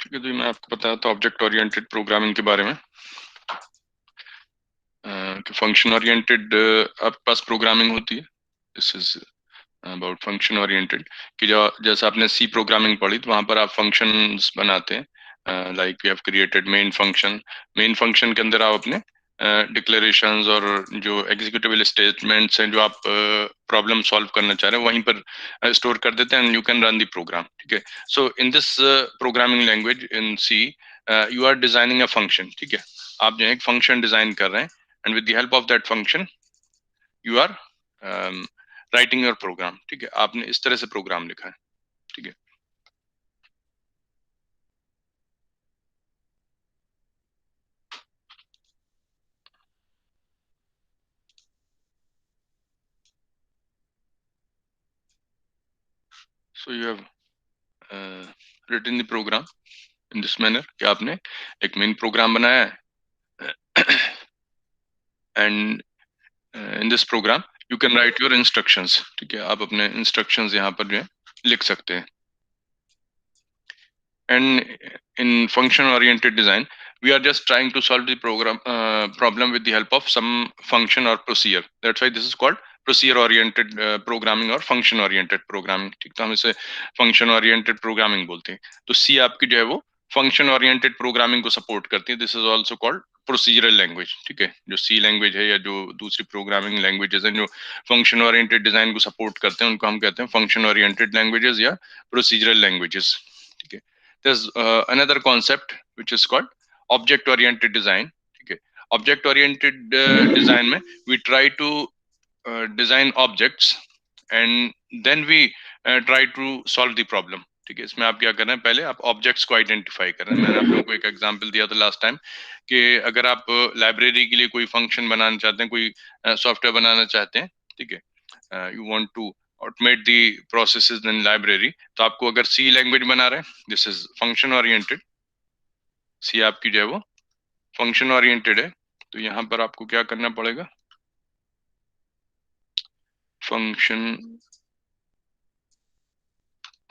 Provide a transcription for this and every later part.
ठीक है, तो मैं आपको बताता हूँ ऑब्जेक्ट ओरिएंटेड प्रोग्रामिंग के बारे में। कि फंक्शन ओरिएंटेड आपके पास प्रोग्रामिंग होती है। This is about function oriented कि जो जैसे आपने सी प्रोग्रामिंग पढ़ी तो वहां पर आप फंक्शंस बनाते हैं। Like we have created main function के अंदर आप अपने डिक्लेरेशंस और जो एग्जीक्यूटेबल स्टेटमेंट्स हैं जो आप प्रॉब्लम सॉल्व करना चाह रहे हैं वहीं पर स्टोर कर देते हैं and you can run the program. ठीक है, so in this programming language in C you are designing a function. ठीक है, आप जो है एक फंक्शन डिजाइन कर रहे हैं and with the help of that function you are writing your program. ठीक है, आपने इस तरह से प्रोग्राम लिखा है। ठीक है, so you have written the program in this manner कि आपने एक मेन प्रोग्राम बनाया है and in this program you can write your instructions. ठीक है, आप अपने इंस्ट्रक्शंस यहाँ पर जो है लिख सकते हैं। And in function oriented design we are just trying to solve the problem with the help of some function or procedure. That's why this is called procedure oriented programming or function oriented programming. ठीक, तो हम इसे function oriented programming बोलते हैं। तो C आपकी जो है वो function oriented programming को सपोर्ट करती है। This is also called procedural language। ठीक है, जो C लैंग्वेज है या जो दूसरी प्रोग्रामिंग लैंग्वेजेस हैं जो फंक्शन ओरिएंटेड डिजाइन को सपोर्ट करते हैं उनको हम कहते हैं फंक्शन ओरिएंटेड लैंग्वेजेस या प्रोसीजरल लैंग्वेजेस। ठीक है, there's another concept which is called object oriented design. ठीक है, ऑब्जेक्ट ओरिएंटेड डिजाइन में we try to design objects and then we try to solve the problem. ठीक है, इसमें आप क्या कर रहे हैं, पहले आप ऑब्जेक्ट्स को आइडेंटिफाई कर रहे हैं। मैंने आप लोगों को एक एग्जांपल दिया था लास्ट टाइम कि अगर आप लाइब्रेरी के लिए कोई फंक्शन बनाना चाहते हैं, कोई सॉफ्टवेयर बनाना चाहते हैं, ठीक है, you want to automate the processes in library, तो आपको अगर सी लैंग्वेज बना रहे हैं, this is function oriented. C आपकी जो है वो फंक्शन ओरिएंटेड है, तो यहाँ पर आपको क्या करना पड़ेगा, फंक्शन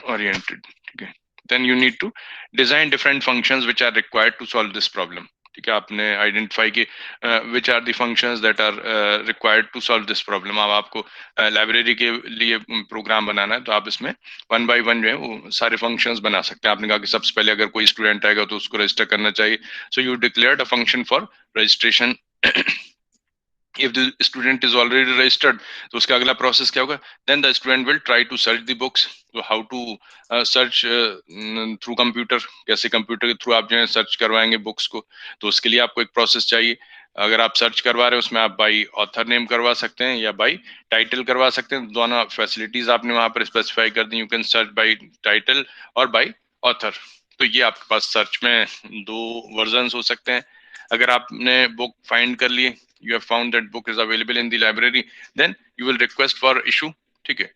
ओरिएंटेड। ठीक है, then you need to design different functions which are required to solve this problem. ठीक है, आपने आइडेंटिफाई की which are the functions that are required to solve this problem. अब आपको लाइब्रेरी के लिए प्रोग्राम बनाना है तो आप इसमें वन बाय वन जो है वो सारे फंक्शंस बना सकते हैं। आपने कहा कि सबसे पहले अगर कोई स्टूडेंट आएगा तो उसको रजिस्टर करना चाहिए, so you declared a function for registration. if the student is already registered तो उसका अगला प्रोसेस क्या होगा, then the student will try to search the books। so how to search through computer, कैसे कंप्यूटर के through आप जो है सर्च करवाएंगे बुक्स को, तो उसके लिए आपको एक प्रोसेस चाहिए। अगर आप सर्च करवा रहे हो उसमें आप बाई ऑथर नेम करवा सकते हैं या बाई टाइटल करवा सकते हैं। दोनों फैसिलिटीज आपने वहां पर स्पेसिफाई कर दी, you can search by title और बाई ऑथर। तो ये आपके पास सर्च में दो वर्जन हो सकते हैं। अगर आपने बुक फाइंड कर लिए, you have found that book is available in the library, then you will request for issue। ठीक है,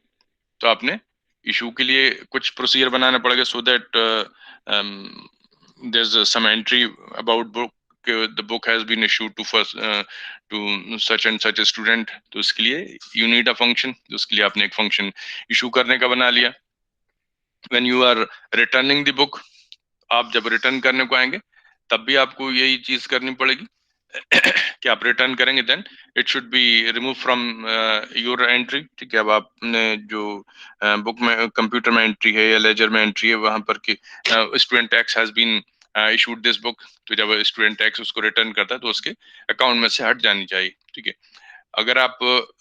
तो आपने इशू के लिए कुछ प्रोसीजर बनाना पड़ेगा so that there's some entry about book, the book has been issued to first to such and such a student। तो इसके लिए you need a function, तो उसके लिए आपने एक फंक्शन इशू करने का बना लिया। when you are returning the book, आप जब रिटर्न करने को आएंगे तब भी आपको यही चीज करनी पड़ेगी कि आप रिटर्न करेंगे then it should be remove from your entry. ठीक है, अब आपने जो बुक में कंप्यूटर में एंट्री है या लेजर में एंट्री है वहां पर कि student X has been issued this book, तो जब स्टूडेंट एक्स उसको रिटर्न करता है तो उसके अकाउंट में से हट जानी चाहिए। ठीक है, अगर आप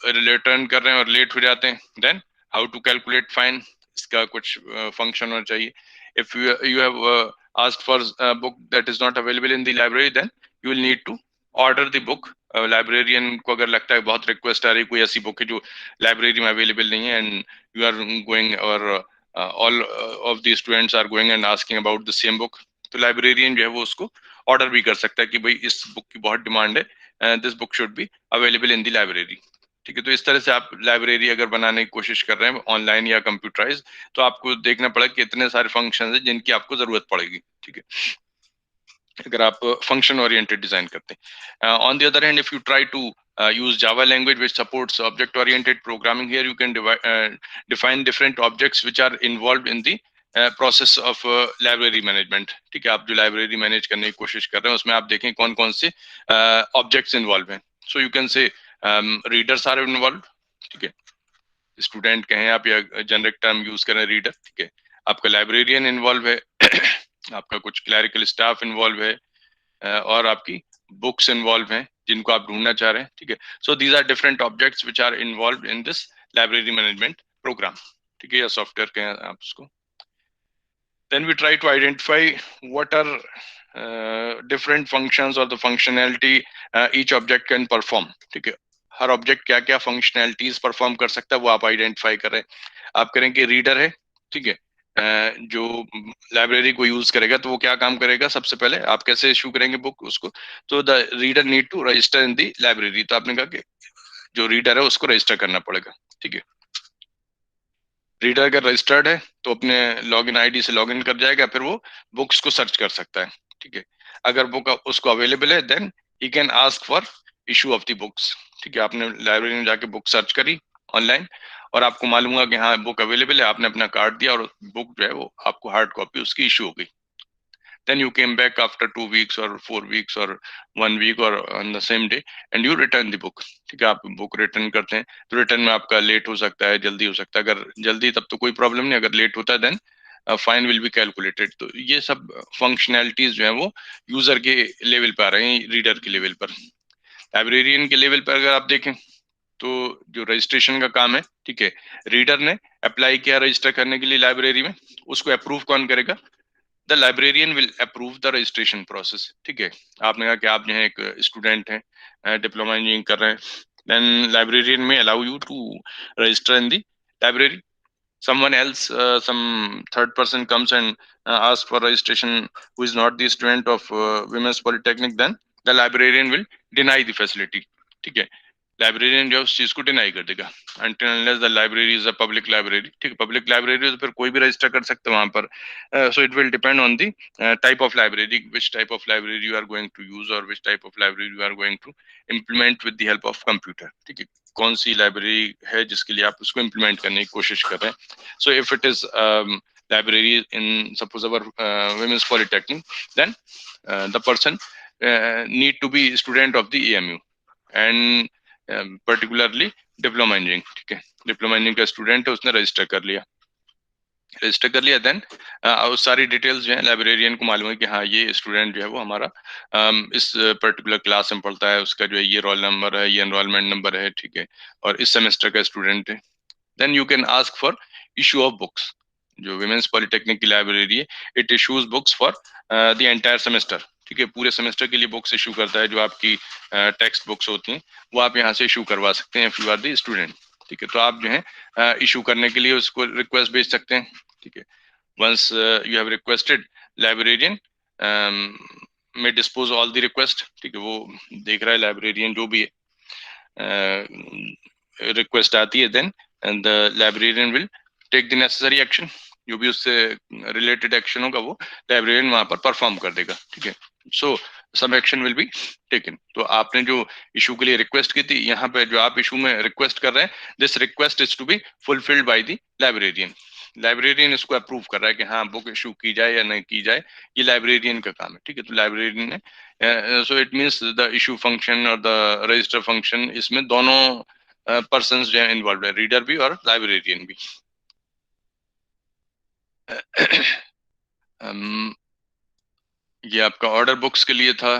रिटर्न कर रहे हैं और लेट हो जाते हैं then how to calculate fine, इसका कुछ फंक्शन होना चाहिए। If you have asked for a book that is not available in the library, then you will need to order the book। Librarian को अगर लगता है बहुत रिक्वेस्ट आ रही कोई ऐसी बुक है जो लाइब्रेरी में अवेलेबल नहीं है and you are going or all of the students are going and asking about the same book, तो लाइब्रेरियन जो है वो उसको ऑर्डर भी कर सकता है कि भाई इस बुक की बहुत डिमांड है, this book should be available in the library. ठीक है, तो इस तरह से आप लाइब्रेरी अगर बनाने की कोशिश कर रहे हैं ऑनलाइन या कंप्यूटराइज, तो आपको देखना पड़ेगा कि इतने सारे फंक्शन हैं जिनकी आपको जरूरत पड़ेगी। ठीक है, अगर आप फंक्शन ओरिएंटेड डिजाइन करते हैं। On the other hand if you try to use Java language which supports object oriented programming, here you can define different objects which are involved in the process of library management. ठीक है, आप जो library manage करने की कोशिश कर रहे हैं उसमें आप देखें कौन कौन से ऑब्जेक्ट्स इन्वॉल्व हैं। So you can say readers are involve. ठीक है, स्टूडेंट कहें आप या जनरिक टर्म यूज करें रीडर। ठीक है, आपका लाइब्रेरियन इन्वॉल्व है आपका कुछ क्लरिकल स्टाफ इन्वॉल्व है, और आपकी बुक्स इन्वॉल्व हैं जिनको आप ढूंढना चाह रहे हैं। ठीक है, so these are different objects which are involve in this library management program. ठीक है, या सॉफ्टवेयर कहें आप उसको। Then we try to identify what are different functions or the functionality each object can perform. ठीक है, हर ऑब्जेक्ट क्या क्या फंक्शनैलिटीज परफॉर्म कर सकता है वो आप आइडेंटिफाई करें। आप करें कि रीडर है, ठीक है, जो लाइब्रेरी को यूज करेगा तो वो क्या काम करेगा। सबसे पहले आप कैसे इशू करेंगे बुक उसको, तो the reader need to register in the library. तो आपने कहा कि जो रीडर है उसको रजिस्टर करना पड़ेगा। ठीक है, रीडर अगर रजिस्टर्ड है तो अपने लॉगिन आईडी से लॉगिन कर जाएगा, फिर वो बुक्स को सर्च कर सकता है। ठीक है, अगर बुक उसको अवेलेबल है then he can ask for issue of the books. ठीक है, आपने लाइब्रेरी में जाके बुक सर्च करी ऑनलाइन और आपको मालूम हुआ कि हाँ बुक अवेलेबल है, आपने अपना कार्ड दिया और बुक जो है वो आपको हार्ड कॉपी उसकी इशू हो गई। then you came back after 2 weeks or 4 weeks or 1 week or on the same day and you return the book। ठीक है, आप बुक रिटर्न करते हैं तो रिटर्न में आपका लेट हो सकता है, जल्दी हो सकता है। अगर जल्दी तब तो कोई प्रॉब्लम नहीं, अगर लेट होता है then fine will be calculated. तो ये सब फंक्शनैलिटीज जो है वो यूजर के लेवल पर आ रहे हैं, रीडर के लेवल पर। लाइब्रेरियन के लेवल पर अगर आप देखें तो जो रजिस्ट्रेशन का काम है, ठीक है, रीडर ने अप्लाई किया रजिस्टर करने के लिए लाइब्रेरी में, उसको अप्रूव कौन करेगा, the librarian will approve the registration process. ठीक है, आपने कहा कि आप जो है एक स्टूडेंट हैं, डिप्लोमा इंजीनियरिंग कर रहे हैं, then librarian may allow you to register in the library. someone else, some third person comes and asks for registration who is not the student of women's polytechnic, then the librarian will deny the facility। ठीक है, librarian जो उस चीज को deny कर देगा until unless the library is a public library। ठीक है, पब्लिक लाइब्रेरी तो फिर कोई भी रजिस्टर कर सकता है वहां पर। so it will depend on the type of library, which type of library you are going to use or which type of library you are going to implement with the help of computer। ठीक है, कौन सी library है जिसके लिए आप उसको implement करने की कोशिश कर रहे हैं। so if it is library in suppose our women's polytechnic, then the person need to be student of the AMU and particularly diploma engineering. ठीक है, डिप्लोमा इंजीनियरिंग का स्टूडेंट है, उसने रजिस्टर कर लिया देन उस सारी डिटेल्स जो है लाइब्रेरियन को मालूम है कि हाँ ये स्टूडेंट जो है वो हमारा इस पर्टिकुलर क्लास में पढ़ता है, उसका जो है ये रोल नंबर है, ये एनरोलमेंट नंबर है। ठीक है, और इस सेमेस्टर का स्टूडेंट है। Then you can ask for issue of books. जो विमेंस पॉलिटेक्निक की लाइब्रेरी है, it issues books for the entire semester. ठीक है, पूरे सेमेस्टर के लिए बुक्स इशू करता है। जो आपकी टेक्स्ट बुक्स होती हैं वो आप यहाँ से इशू करवा सकते हैं if you are the student. ठीक है, तो आप जो है इशू करने के लिए उसको रिक्वेस्ट भेज सकते हैं। ठीक है, once you have requested, librarian may dispose all the request. ठीक है, वो देख रहा है लाइब्रेरियन जो भी रिक्वेस्ट आती है, then and the librarian will take the necessary action। जो भी उससे रिलेटेड एक्शन होगा वो लाइब्रेरियन वहां पर परफॉर्म कर देगा। ठीक है, so some action will be taken. तो आपने जो इशू के लिए रिक्वेस्ट की थी, यहाँ पे जो आप इशू में रिक्वेस्ट कर रहे हैं, this request is to be fulfilled by the librarian. Librarian इसको अप्रूव कर रहा है कि हाँ बुक इशू की जाए या नहीं की जाए, ये लाइब्रेरियन का काम है। ठीक है, तो लाइब्रेरियन ने so it means the issue function और द रजिस्टर फंक्शन, इसमें दोनों पर्सन्स जो है इन्वॉल्व है, रीडर भी और लाइब्रेरियन भी। ये आपका ऑर्डर बुक्स के लिए था,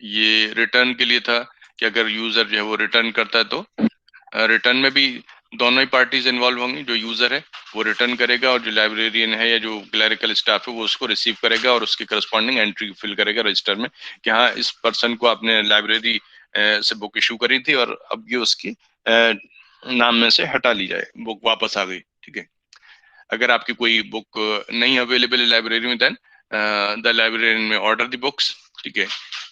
ये रिटर्न के लिए था कि अगर यूजर जो है वो रिटर्न करता है तो रिटर्न में भी दोनों ही पार्टीज इन्वॉल्व होंगी। जो यूजर है वो रिटर्न करेगा और जो लाइब्रेरियन है या जो क्लरिकल स्टाफ है वो उसको रिसीव करेगा और उसकी करस्पॉन्डिंग एंट्री फिल करेगा रजिस्टर में कि हाँ इस पर्सन को आपने लाइब्रेरी से बुक इशू करी थी और अब ये उसकी नाम में से हटा ली जाए, बुक वापस आ गई। ठीक है, अगर आपकी कोई बुक नहीं अवेलेबल है लाइब्रेरी में, देन द लाइब्रेरियन में ऑर्डर द बुक्स। ठीक है,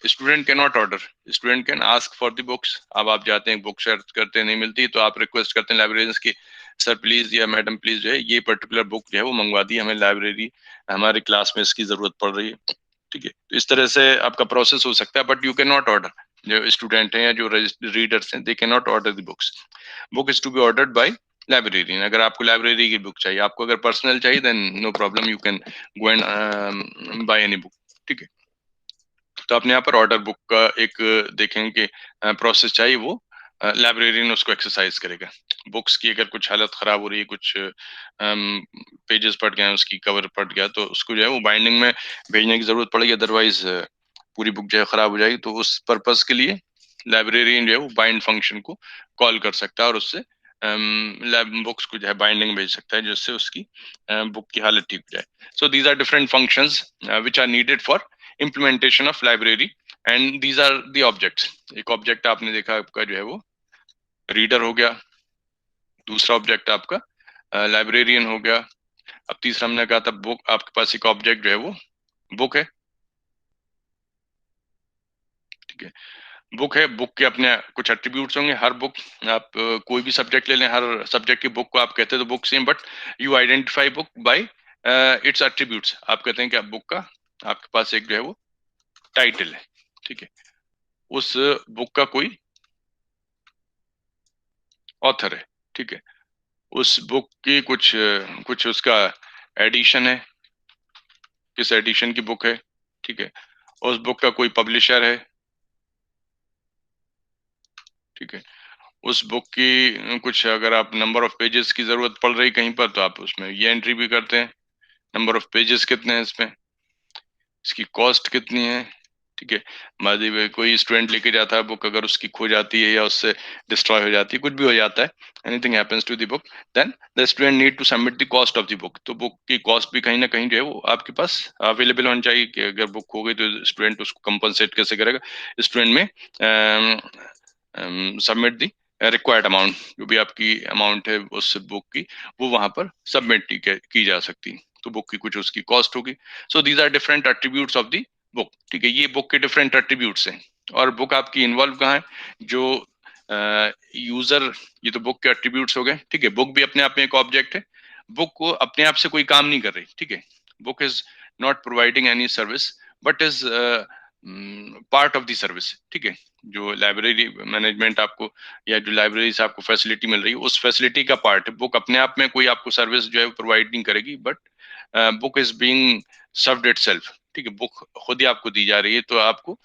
student can not order, student can ask for the books. अब आप जाते हैं बुक सर्च करते हैं, नहीं मिलती तो आप रिक्वेस्ट करते हैं लाइब्रेरियन की, सर प्लीज या मैडम प्लीज जो है ये पर्टिकुलर बुक जो है वो मंगवा दी, हमें लाइब्रेरी हमारी क्लास में इसकी जरूरत पड़ रही है। ठीक है, तो इस तरह से आपका प्रोसेस हो सकता है, but you can not order. जो स्टूडेंट हैं या जो रीडर्स हैं, they can not order the books. Book is to be ordered by librarian, अगर आपको लाइब्रेरी की बुक चाहिए, आपको अगर पर्सनल चाहिए then no problem, you can go and buy any book, ठीक है। तो आपने यहाँ पर ऑर्डर बुक का एक देखें कि प्रोसेस चाहिए, वो लाइब्रेरियन उसको एक्सरसाइज करेगा। बुक्स की अगर कुछ हालत खराब हो रही है, कुछ पेजेस फट गए हैं, उसकी कवर फट गया, तो उसको जो है वो बाइंडिंग में भेजने की जरूरत पड़ेगी, अदरवाइज पूरी बुक जो है खराब हो जाएगी। तो उस पर्पस के लिए लाइब्रेरियन जो है वो बाइंड फंक्शन को कॉल कर सकता है और उससे बुक्स को जो है बाइंडिंग भेज सकता है, जिससे उसकी बुक की हालत ठीक हो जाए। So these are different functions which are needed for implementation of library, and these are the objects। एक ऑब्जेक्ट आपने देखा आपका जो है वो रीडर हो गया, दूसरा ऑब्जेक्ट आपका लाइब्रेरियन हो गया, अब तीसरा हमने कहा था बुक, आपके पास एक ऑब्जेक्ट जो है वो बुक है, ठीक है। बुक है, बुक के अपने कुछ एट्रीब्यूट्स होंगे। हर बुक, आप कोई भी सब्जेक्ट ले लें, हर सब्जेक्ट की बुक को आप कहते हैं तो book same, but you identify book by it's attributes. आप कहते हैं कि बुक का आपके पास एक जो है वो टाइटल है, ठीक है, उस बुक का कोई ऑथर है, ठीक है, उस बुक की कुछ कुछ उसका एडिशन है, किस एडिशन की बुक है, ठीक है, उस बुक का कोई पब्लिशर है, ठीक है, उस बुक की कुछ, अगर आप नंबर ऑफ पेजेस की जरूरत पड़ रही कहीं पर, तो आप उसमें ये एंट्री भी करते हैं, नंबर ऑफ पेजेस कितने हैं इसमें, इसकी कॉस्ट कितनी है, ठीक है। मान लीजिए कोई स्टूडेंट लेके जाता है बुक, अगर उसकी खो जाती है या उससे डिस्ट्रॉय हो जाती है, कुछ भी हो जाता है, anything happens to the book, then the student need to submit the cost of the book. तो बुक की कॉस्ट भी कहीं ना कहीं जो है वो आपके पास अवेलेबल होनी चाहिए, कि अगर बुक हो गई तो स्टूडेंट उसको कंपनसेट कैसे करेगा। स्टूडेंट में सबमिट दी रिक्वायर्ड अमाउंट, जो भी आपकी अमाउंट है उस बुक की, वो वहां पर सबमिट की जा सकती है। तो बुक की कुछ उसकी कॉस्ट होगी। So these are different attributes of the book, ठीक है, ये बुक के डिफरेंट एट्रीब्यूट्स हैं। और बुक आपकी इन्वॉल्व कहाँ है, जो यूजर, ये तो बुक के एट्रीब्यूट्स हो गए, ठीक है। बुक भी अपने आप में एक ऑब्जेक्ट है, बुक को अपने आप से कोई काम नहीं कर रही, ठीक है। Book is not providing any service, but is part of the service, ठीक है। जो लाइब्रेरी मैनेजमेंट आपको, या जो लाइब्रेरी से आपको फैसिलिटी मिल रही है, उस फैसिलिटी का पार्ट है। बुक अपने आप में कोई आपको सर्विस जो है प्रोवाइड नहीं करेगी, but book is being served itself, ठीक है। बुक खुद ही आपको दी जा रही है, तो आपको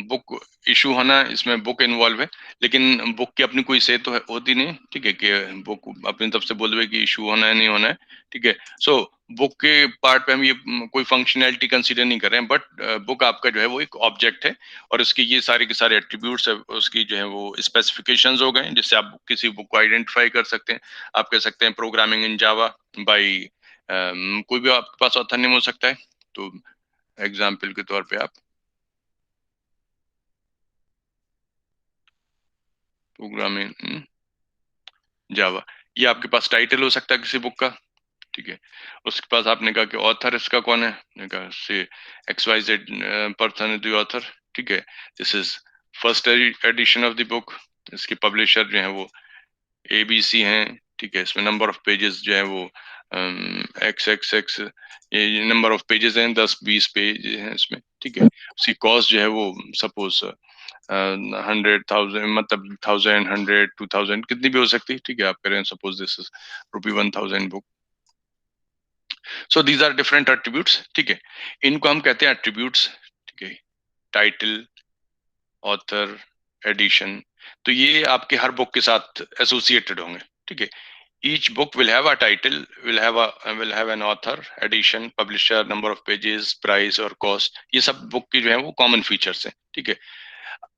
बुक इशू होना, इसमें बुक इन्वॉल्व है, लेकिन बुक की अपनी कोई से तो होती नहीं, ठीक है, कि बुक अपनी तरफ से बोल दे कि इशू होना है नहीं होना है, ठीक है। सो बुक के पार्ट पे हम ये कोई फंक्शनैलिटी कंसीडर नहीं कर रहे हैं, बट बुक आपका जो है वो एक ऑब्जेक्ट है, और उसकी ये सारे के सारे एट्रीब्यूट्स है, उसकी जो है वो स्पेसिफिकेशंस हो गए, जिससे आप किसी बुक को आइडेंटिफाई कर सकते हैं। आप कह सकते हैं प्रोग्रामिंग इन जावा बाई, कोई भी आपके पास ऑथर नेम हो सकता है। तो एग्जाम्पल के तौर पे आप प्रोग्रामिंग जावा, ये आपके पास टाइटल हो सकता है किसी बुक का, ठीक है। उसके पास आपने कहा कि ऑथर इसका कौन है, ने कहा say X Y Z person is the author, ठीक है। This is first edition of the book, इसके पब्लिशर जो है वो ABC हैं, ठीक है। इसमें नंबर ऑफ पेजेस जो है वो एक्स एक्स एक्स, ये नंबर ऑफ पेजेस हैं, 10-20 पेज हैं इसमें, ठीक है। उसकी कॉस्ट जो है वो सपोज 100,000, मतलब 1000, 100, 2000, कितनी भी हो सकती है, ठीक है। आप करें suppose this is ₹1000 book. So these are different attributes, ठीक है। इनको हम कहते हैं एट्रीब्यूट्स, ठीक है। टाइटल, ऑथर, एडिशन, तो ये आपके हर बुक के साथ एसोसिएटेड होंगे, ठीक है। Each book will have a title, will have an author, edition, publisher, number of pages, price और cost। ये सब बुक की जो है वो कॉमन फीचर्स हैं, ठीक है।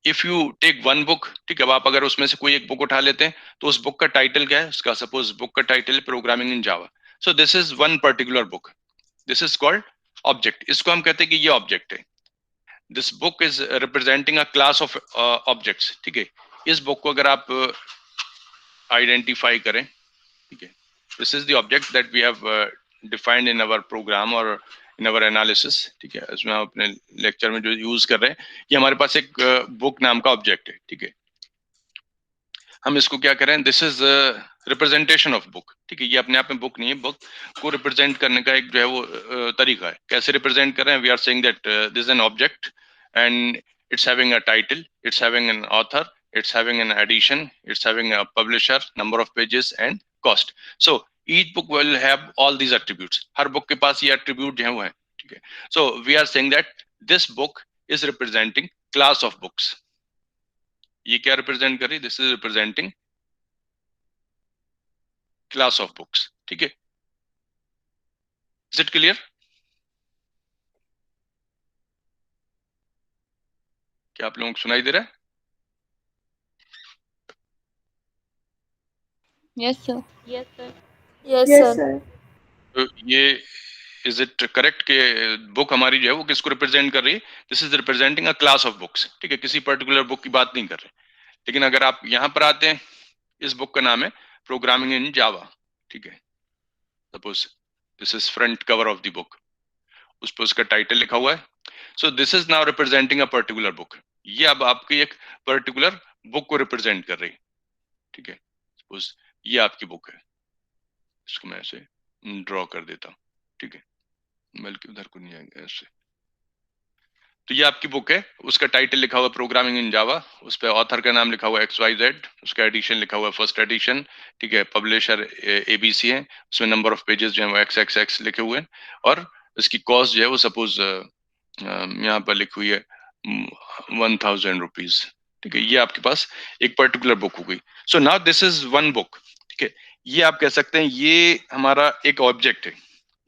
If you take one book, ठीक है, अब आप अगर उसमें से कोई एक बुक उठा लेते हैं, तो उस बुक का टाइटल क्या है, उसका सपोज बुक का title programming in Java. So this is one particular book, this is called object. इसको हम कहते हैं कि ये ऑब्जेक्ट है। This book is representing a class of objects, ठीक है। इस बुक को अगर आप आइडेंटिफाई करें, ठीक है, this is the object that we have defined in our program और इन अवर एनालिसिस, ठीक है। इसमें हम अपने लेक्चर में जो यूज कर रहे हैं, ये हमारे पास एक बुक नाम का ऑब्जेक्ट है, ठीक है। हम इसको क्या करें, this is representation of book, ठीक है। ये अपने आप में बुक नहीं है, बुक को रिप्रेजेंट करने का एक जो है वो तरीका है। कैसे रिप्रेजेंट कर रहे हैं, we are saying that this is an object and it's having a title, it's having an author, it's having an edition, it's having a publisher, number of pages and cost. So each book will have all these attributes. Her book के पास ये attribute जो है वो है, ठीक है. So we are saying that this book is representing class of books. ये क्या represent कर रही? This is representing class of books, ठीक है. Is it clear? क्या आप लोगों को सुनाई दे रहा है? Yes, sir. Yes, sir. Yes, sir. तो ये इज इट करेक्ट कि बुक हमारी जो है वो किसको रिप्रेजेंट कर रही है? This is representing a class of books, ठीक है. किसी पर्टिकुलर बुक की बात नहीं कर रहे. लेकिन अगर आप यहाँ पर आते हैं, इस बुक का नाम है प्रोग्रामिंग इन जावा, ठीक है. Suppose this is front cover of the book, उस पर उसका टाइटल लिखा हुआ है. So this is now representing a particular book. ये अब आपकी एक पर्टिकुलर बुक को रिप्रेजेंट कर रही है, ठीक है. सपोज ये आपकी बुक है, इसको मैं ऐसे ड्रॉ कर देता हूँ, ठीक है. बल्कि उधर को नहीं आएंगे ऐसे. तो ये आपकी बुक है, उसका टाइटल लिखा हुआ प्रोग्रामिंग इन जावा, उस पर ऑथर का नाम लिखा हुआ XYZ, उसका एडिशन लिखा हुआ फर्स्ट एडिशन, ठीक है. पब्लिशर ABC है, उसमें नंबर ऑफ पेजेस जो है वो XXX लिखे हुए हैं, और इसकी कॉस्ट जो है वो सपोज यहाँ पर लिखी हुई है 1000 रुपीज, ठीक है. ये आपके पास एक पर्टिकुलर बुक हो गई. So now this is one book, ठीक है. ये आप कह सकते हैं ये हमारा एक ऑब्जेक्ट है,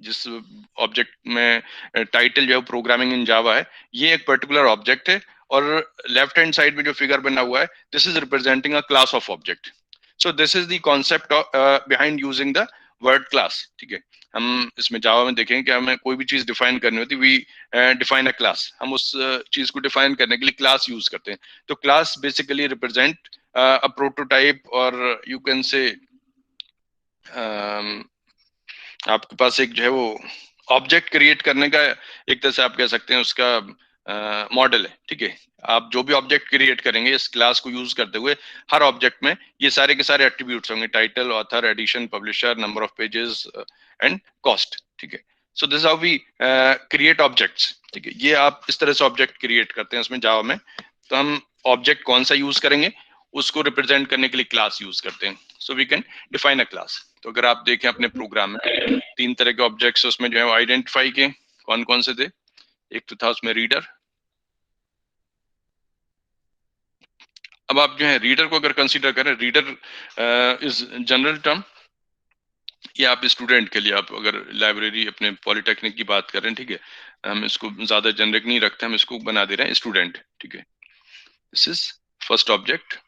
जिस ऑब्जेक्ट में टाइटल जो है प्रोग्रामिंग इन जावा है. ये एक पर्टिकुलर ऑब्जेक्ट है, और लेफ्ट हैंड साइड में जो फिगर बना हुआ है, this is representing a class of object. So this is the concept behind using the word class, ठीक है. हम इसमें जावा में देखेंगे कि हमें कोई भी चीज डिफाइन करनी होती, वी डिफाइन अ क्लास. हम उस चीज को डिफाइन करने के लिए क्लास यूज करते हैं. तो class basically represent a prototype, और यू कैन से आपके पास एक जो है वो ऑब्जेक्ट क्रिएट करने का एक तरह से आप कह सकते हैं उसका मॉडल है, ठीक है. आप जो भी ऑब्जेक्ट क्रिएट करेंगे इस क्लास को यूज करते हुए, हर ऑब्जेक्ट में ये सारे के सारे एट्रीब्यूट्स होंगे, title, author, edition, publisher, number of pages and cost, ठीक है. So this how we create objects, ठीक है. ये आप इस तरह से ऑब्जेक्ट क्रिएट करते हैं उसमें जावा में. तो हम ऑब्जेक्ट कौन सा यूज करेंगे, उसको रिप्रेजेंट करने के लिए क्लास यूज करते हैं. So we can define a class. तो अगर आप देखें अपने प्रोग्राम में 3 तरह के ऑब्जेक्ट्स उसमें जो है आइडेंटिफाई किए. कौन कौन से थे? एक तो था उसमें रीडर. अब आप जो है रीडर को अगर कंसीडर करें, रीडर इज जनरल टर्म. ये आप स्टूडेंट के लिए, आप अगर लाइब्रेरी अपने पॉलिटेक्निक की बात कर रहे हैं, ठीक है, हम इसको ज्यादा जेनरिक नहीं रखते, हम इसको बना दे रहे हैं स्टूडेंट, ठीक है. This is first object.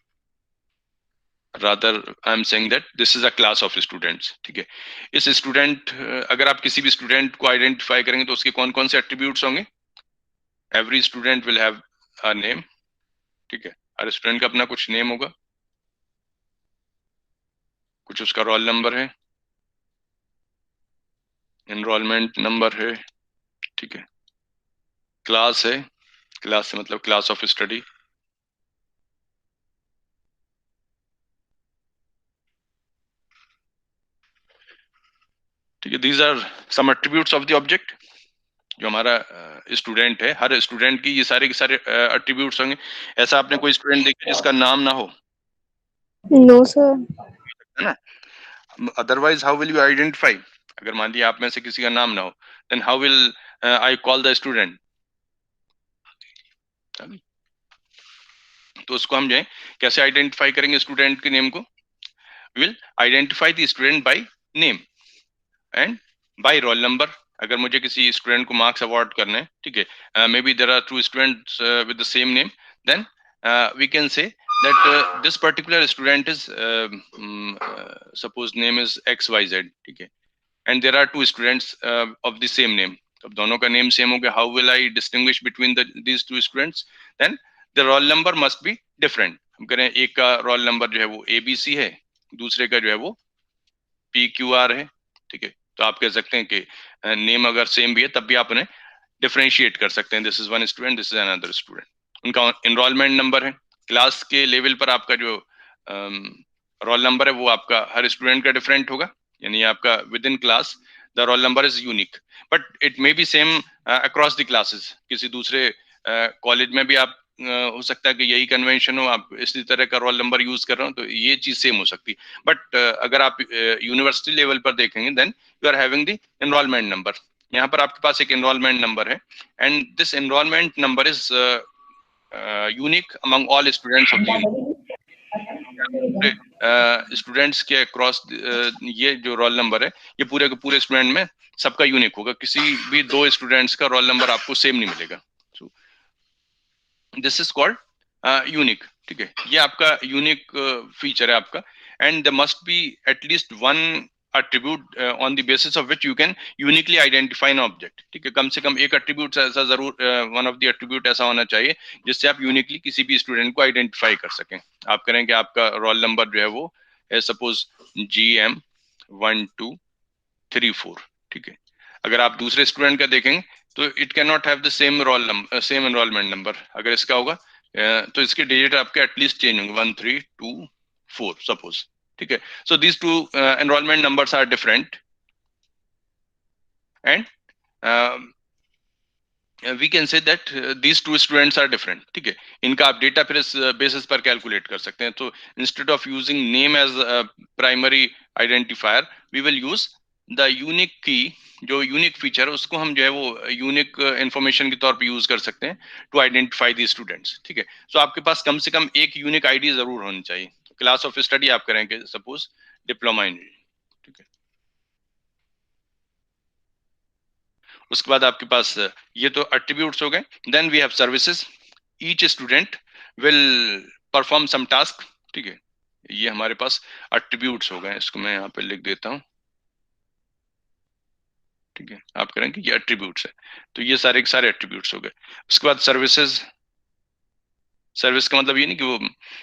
rather I am saying that this is a class of students, ठीक है. इस स्टूडेंट, अगर आप किसी भी स्टूडेंट को आइडेंटिफाई करेंगे तो उसके कौन कौन से एट्रीब्यूट्स होंगे? Every student will have a name, ठीक है. हर स्टूडेंट का अपना कुछ नेम होगा, कुछ उसका रोल नंबर है, एनरोलमेंट नंबर है, ठीक है. क्लास है, क्लास से मतलब क्लास ऑफ स्टडी. ठीक है. These are some attributes of the object. जो हमारा स्टूडेंट है, हर स्टूडेंट की ये सारे के सारे एट्रीब्यूट्स होंगे. ऐसा आपने कोई स्टूडेंट देखा जिसका नाम ना हो? No, sir. है ना. Otherwise how will you identify? अगर मान लिया आप में से किसी का नाम ना हो, then how will I call the student? तो उसको हम जो है कैसे आइडेंटिफाई करेंगे स्टूडेंट के नेम को? Will identify the student by name and by roll number. अगर मुझे किसी स्टूडेंट को मार्क्स अवार्ड करने हैं, ठीक है, may be there are 2 students with the same name, then we can say that this particular student is suppose name is XYZ, ठीक है, and there are 2 students of the same name. अब दोनों का name same हो गया. how will I distinguish between these 2 students? then the roll number must be different. हम कह रहे हैं एक का रोल नंबर जो है वो ABC है, दूसरे का जो है वो PQR है, ठीक है. तो आप कह सकते हैं कि नेम अगर सेम भी है तब भी आप उन्हें डिफरेंशिएट कर सकते हैं. This is one student, this is another student. उनका एनरोलमेंट नंबर है. क्लास के लेवल पर आपका जो रोल नंबर है वो आपका हर स्टूडेंट का डिफरेंट होगा, यानी आपका with in class the roll number is unique, but it may be same across the classes. किसी दूसरे कॉलेज में भी आप हो सकता है कि यही कन्वेंशन हो, आप इसी तरह का रोल नंबर यूज कर रहे हो, तो ये चीज सेम हो सकती है। बट अगर आप यूनिवर्सिटी लेवल पर देखेंगे, then you are having the enrolment number. यहाँ पर आपके पास एक एनरोलमेंट नंबर है, and this enrolment number is unique among all students of the university. Students के अक्रॉस ये जो रोल नंबर है, ये पूरे के पूरे स्टूडेंट में सबका यूनिक होगा, किसी भी दो स्टूडेंट्स का रोल नंबर आपको सेम नहीं मिलेगा। सो दिस इज कॉल्ड यूनिक। ठीक है, ये आपका यूनिक फीचर है आपका। And the must be at least one attribute on the basis of which you can uniquely identify an object। ठीक है, कम से कम एक एट्रीब्यूट ऐसा जरूर, वन ऑफ द एट्रीब्यूट ऐसा होना चाहिए जिससे आप यूनिकली किसी भी स्टूडेंट को आइडेंटिफाई कर सकें। आप करें कि आपका रोल नंबर जो है वो है सपोज GM1234। ठीक है, अगर आप दूसरे स्टूडेंट का देखेंगे तो it can not have the same same enrolment number. अगर इसका होगा तो इसके डिजिट आपके एटलीस्ट चेंज होंगे, 1324 सपोज। ठीक है, so these two enrollment numbers are different, and we can say that these two students are different। ठीक है, इनका आप डेटा फिर इस बेसिस पर कैलकुलेट कर सकते हैं। तो instead of using name as primary identifier, we will use the unique key. जो यूनिक फीचर है उसको हम जो है वो यूनिक इंफॉर्मेशन के तौर पे यूज कर सकते हैं टू आइडेंटिफाई दी स्टूडेंट्स। ठीक है, सो आपके पास कम से कम एक यूनिक आईडी जरूर होनी चाहिए। क्लास ऑफ स्टडी आप करेंगे सपोज डिप्लोमा इंजीनियरिंग। ठीक है, उसके बाद आपके पास ये तो एट्रीब्यूट्स हो गए। Then we have services. Each student will perform some task. ठीक है, ये हमारे पास एट्रीब्यूट्स हो गए, इसको मैं यहाँ पे लिख देता हूँ। ठीक है, आप करेंगे ये एट्रीब्यूट्स है, तो ये सारे के सारे एट्रीब्यूट्स हो गए। उसके बाद सर्विसेज। सर्विस का मतलब ये नहीं कि वो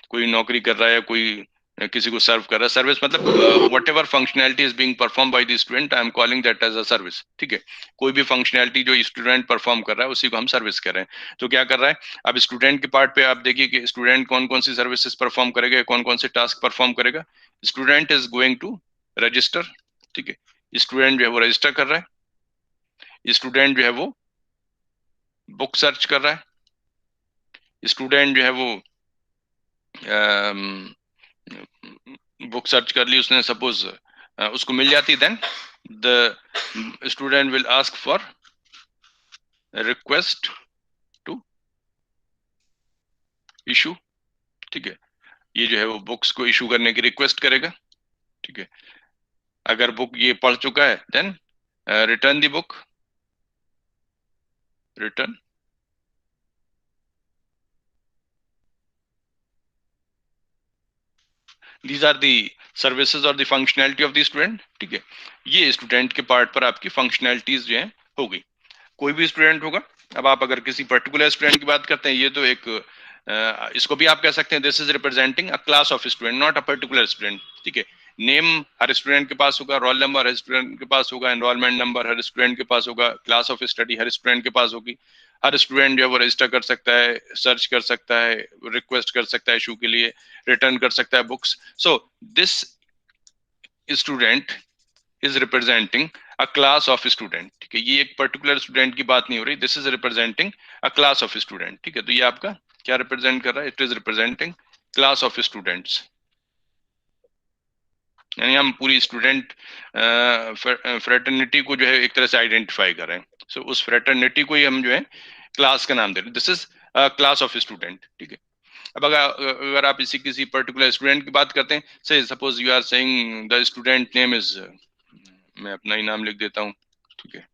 कोई नौकरी कर रहा है या कोई किसी को सर्व कर रहा है। सर्विस मतलब whatever functionality is being perform by the student, I am calling that as a service. ठीक है, कोई भी फंक्शनैलिटी जो स्टूडेंट परफॉर्म कर रहा है उसी को हम सर्विस कर रहे हैं। तो क्या कर रहा है, अब स्टूडेंट के पार्ट पे आप देखिए कि स्टूडेंट कौन कौन सी सर्विसेज परफॉर्म करेगा, कौन कौन से टास्क परफॉर्म करेगा। Student is going to register. ठीक है, स्टूडेंट जो है वो रजिस्टर कर रहा है। स्टूडेंट जो है वो बुक सर्च कर रहा है। स्टूडेंट जो है वो बुक सर्च कर ली उसने, सपोज उसको मिल जाती, then the student will ask for request to issue. ठीक है, ये जो है वो बुक्स को इशू करने की रिक्वेस्ट करेगा। ठीक है, अगर बुक ये पढ़ चुका है then return the book, return. These are the services or the functionality of the student। ठीक है, ये स्टूडेंट के पार्ट पर आपकी फंक्शनैलिटीज जो है हो गई। कोई भी स्टूडेंट होगा, अब आप अगर किसी पर्टिकुलर स्टूडेंट की बात करते हैं, ये तो एक इसको भी आप कह सकते हैं this is representing a class of student, not a particular student. ठीक है, नेम हर स्टूडेंट के पास होगा, रोल नंबर हर स्टूडेंट के पास होगा, एनरोलमेंट नंबर हर स्टूडेंट के पास होगा, class of study her student के पास होगी। हर स्टूडेंट जो है वो रजिस्टर कर सकता है, सर्च कर सकता है, रिक्वेस्ट कर सकता है इशू के लिए, रिटर्न कर सकता है books. So this student is representing a class of student. ठीक है, ये एक पर्टिकुलर स्टूडेंट की बात नहीं हो रही, this is representing a class of student. ठीक है, तो ये आपका क्या रिप्रेजेंट कर रहा है, it is representing class of students. यानी हम पूरी स्टूडेंट फ्रेटर्निटी को जो है एक तरह से आइडेंटिफाई कर रहे हैं। सो उस फ्रेटर्निटी को ही हम जो है क्लास का नाम दे रहे हैं, this is class of student. ठीक है, अब अगर आप इसी किसी पर्टिकुलर स्टूडेंट की बात करते हैं, say suppose you are saying the student name is, मैं अपना ही नाम लिख देता हूँ। ठीक है,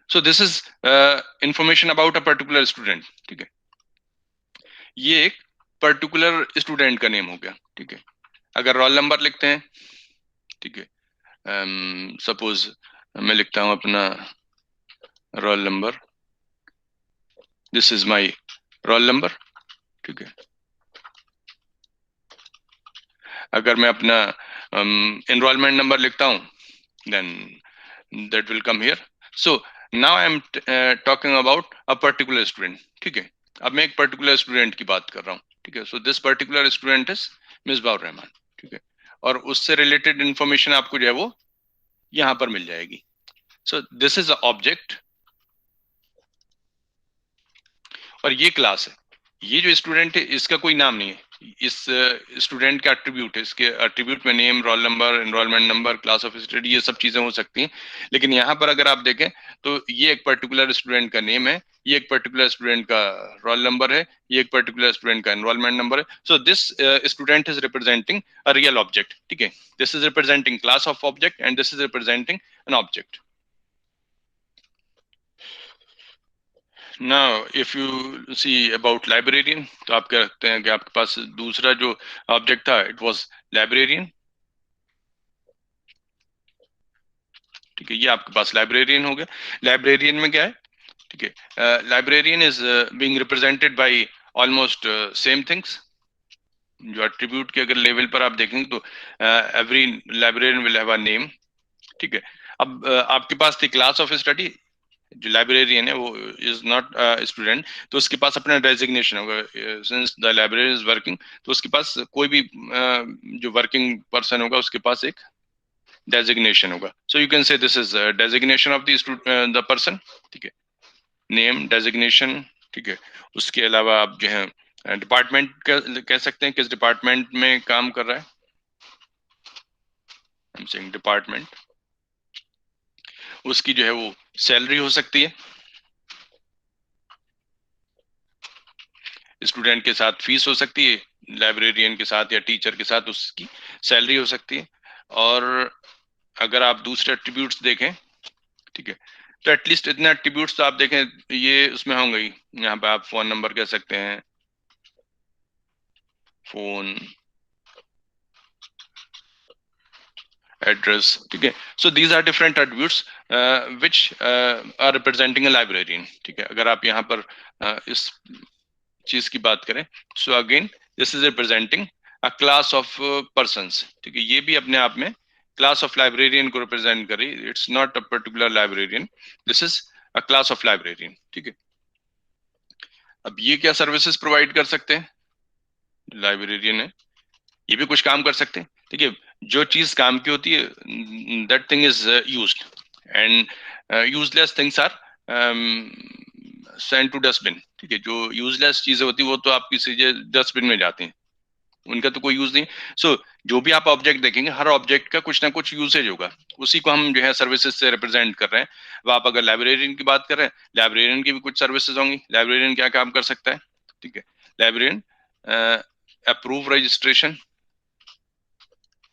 so this is information about a particular student. ठीक है, ये एक पर्टिकुलर स्टूडेंट का नेम हो गया। ठीक है, अगर रोल नंबर लिखते हैं, ठीक है, सपोज मैं लिखता हूं अपना roll number, this is my roll number. ठीक है, अगर मैं अपना एनरोलमेंट नंबर लिखता हूं, then that will come here. So now I am talking about a particular student. ठीक है, अब मैं एक पर्टिकुलर स्टूडेंट की बात कर रहा हूँ। ठीक है, so this particular student is Misbah Rahman. ठीक है, और उससे रिलेटेड इंफॉर्मेशन आपको जो है वो यहाँ पर मिल जाएगी। सो दिस इज अ ऑब्जेक्ट और ये क्लास है। ये जो स्टूडेंट है इसका कोई नाम नहीं है, इस स्टूडेंट का एट्रीब्यूट है। इसके एट्रीब्यूट में name, roll number, enrolment number, class of study, ये सब चीजें हो सकती हैं। लेकिन यहाँ पर अगर आप देखें तो ये एक पर्टिकुलर स्टूडेंट का नेम है, ये एक पर्टिकुलर स्टूडेंट का रोल नंबर है, ये एक पर्टिकुलर स्टूडेंट का एनरोलमेंट नंबर है। So this student is representing a real object, ठीक है। This is representing class of object and this is representing an object. Now, if you see about librarian, तो आप क्या रखते हैं कि आपके पास दूसरा जो ऑब्जेक्ट था इट वाज लाइब्रेरियन, ठीक है। ये आपके पास लाइब्रेरियन हो गया। लाइब्रेरियन में क्या है, ठीक है, librarian is being represented by almost same things. जो एट्रीब्यूट के अगर लेवल पर आप देखेंगे तो every librarian will have a name, ठीक है। अब आपके पास थी क्लास ऑफ स्टडी, जो लाइब्रेरियन है वो इज नॉट स्टूडेंट, तो उसके पास अपना डेजिग्नेशन होगा। Since the librarian is working, तो उसके पास कोई भी जो वर्किंग पर्सन होगा उसके पास एक डेजिग्नेशन होगा। सो यू कैन से this is designation of the person, ठीक है। नेम, डेजिग्नेशन, ठीक है। उसके अलावा आप जो है डिपार्टमेंट कह सकते हैं, किस डिपार्टमेंट में काम कर रहा है, आई एम सेइंग डिपार्टमेंट। उसकी जो है वो सैलरी हो सकती है, स्टूडेंट के साथ फीस हो सकती है, लाइब्रेरियन के साथ या टीचर के साथ उसकी सैलरी हो सकती है। और अगर आप दूसरे एट्रीब्यूट्स देखें, ठीक है, तो एटलीस्ट इतने एट्रीब्यूट्स तो आप देखें ये उसमें होंगे ही। यहाँ पे आप फोन नंबर कह सकते हैं, फोन एड्रेस, ठीक है। So these are different attributes which are representing a librarian, ठीक है। अगर आप यहाँ पर इस चीज की बात करें, so again this is representing a class of persons, ठीक है। ये भी अपने आप में क्लास ऑफ लाइब्रेरियन को रिप्रेजेंट करी। It's not a particular librarian, this is a class of librarian, ठीक है। अब ये क्या सर्विसेज प्रोवाइड कर सकते हैं, लाइब्रेरियन है, ये भी कुछ काम कर सकते हैं, ठीक है। जो चीज काम की होती है that thing is used and useless things are send to dustbin, ठीक है। जो यूजलेस चीजें होती है वो तो आपकी सीधे डस्टबिन में जाती हैं, उनका तो कोई यूज नहीं। सो जो भी आप ऑब्जेक्ट देखेंगे हर ऑब्जेक्ट का कुछ ना कुछ यूसेज होगा, उसी को हम जो है सर्विसेज से रिप्रेजेंट कर रहे हैं। अब आप अगर लाइब्रेरियन की बात कर रहे हैं, लाइब्रेरियन की भी कुछ सर्विसेज होंगी। लाइब्रेरियन क्या काम कर सकता है, ठीक है। लाइब्रेरियन अप्रूव रजिस्ट्रेशन,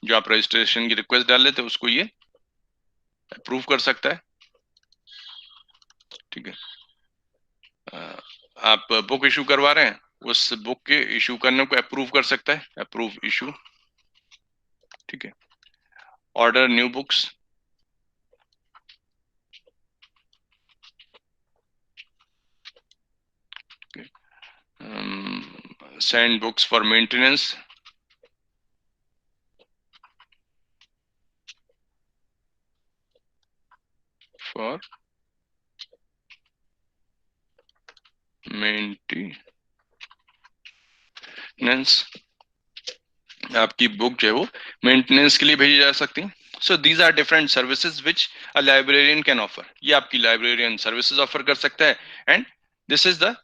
जो आप रजिस्ट्रेशन की रिक्वेस्ट डाल लेते हैं उसको ये अप्रूव कर सकता है, ठीक है। आप बुक इशू करवा रहे हैं, उस बुक के इशू करने को अप्रूव कर सकता है, अप्रूव इशू, ठीक है। Order new books, send books for maintenance, for maintenance, आपकी बुक जो है वो मेंटेनेंस के लिए भेजी जा सकती है। So these are different services which a librarian can offer. ये आपकी लाइब्रेरियन सर्विसेज ऑफर कर सकता है and this is the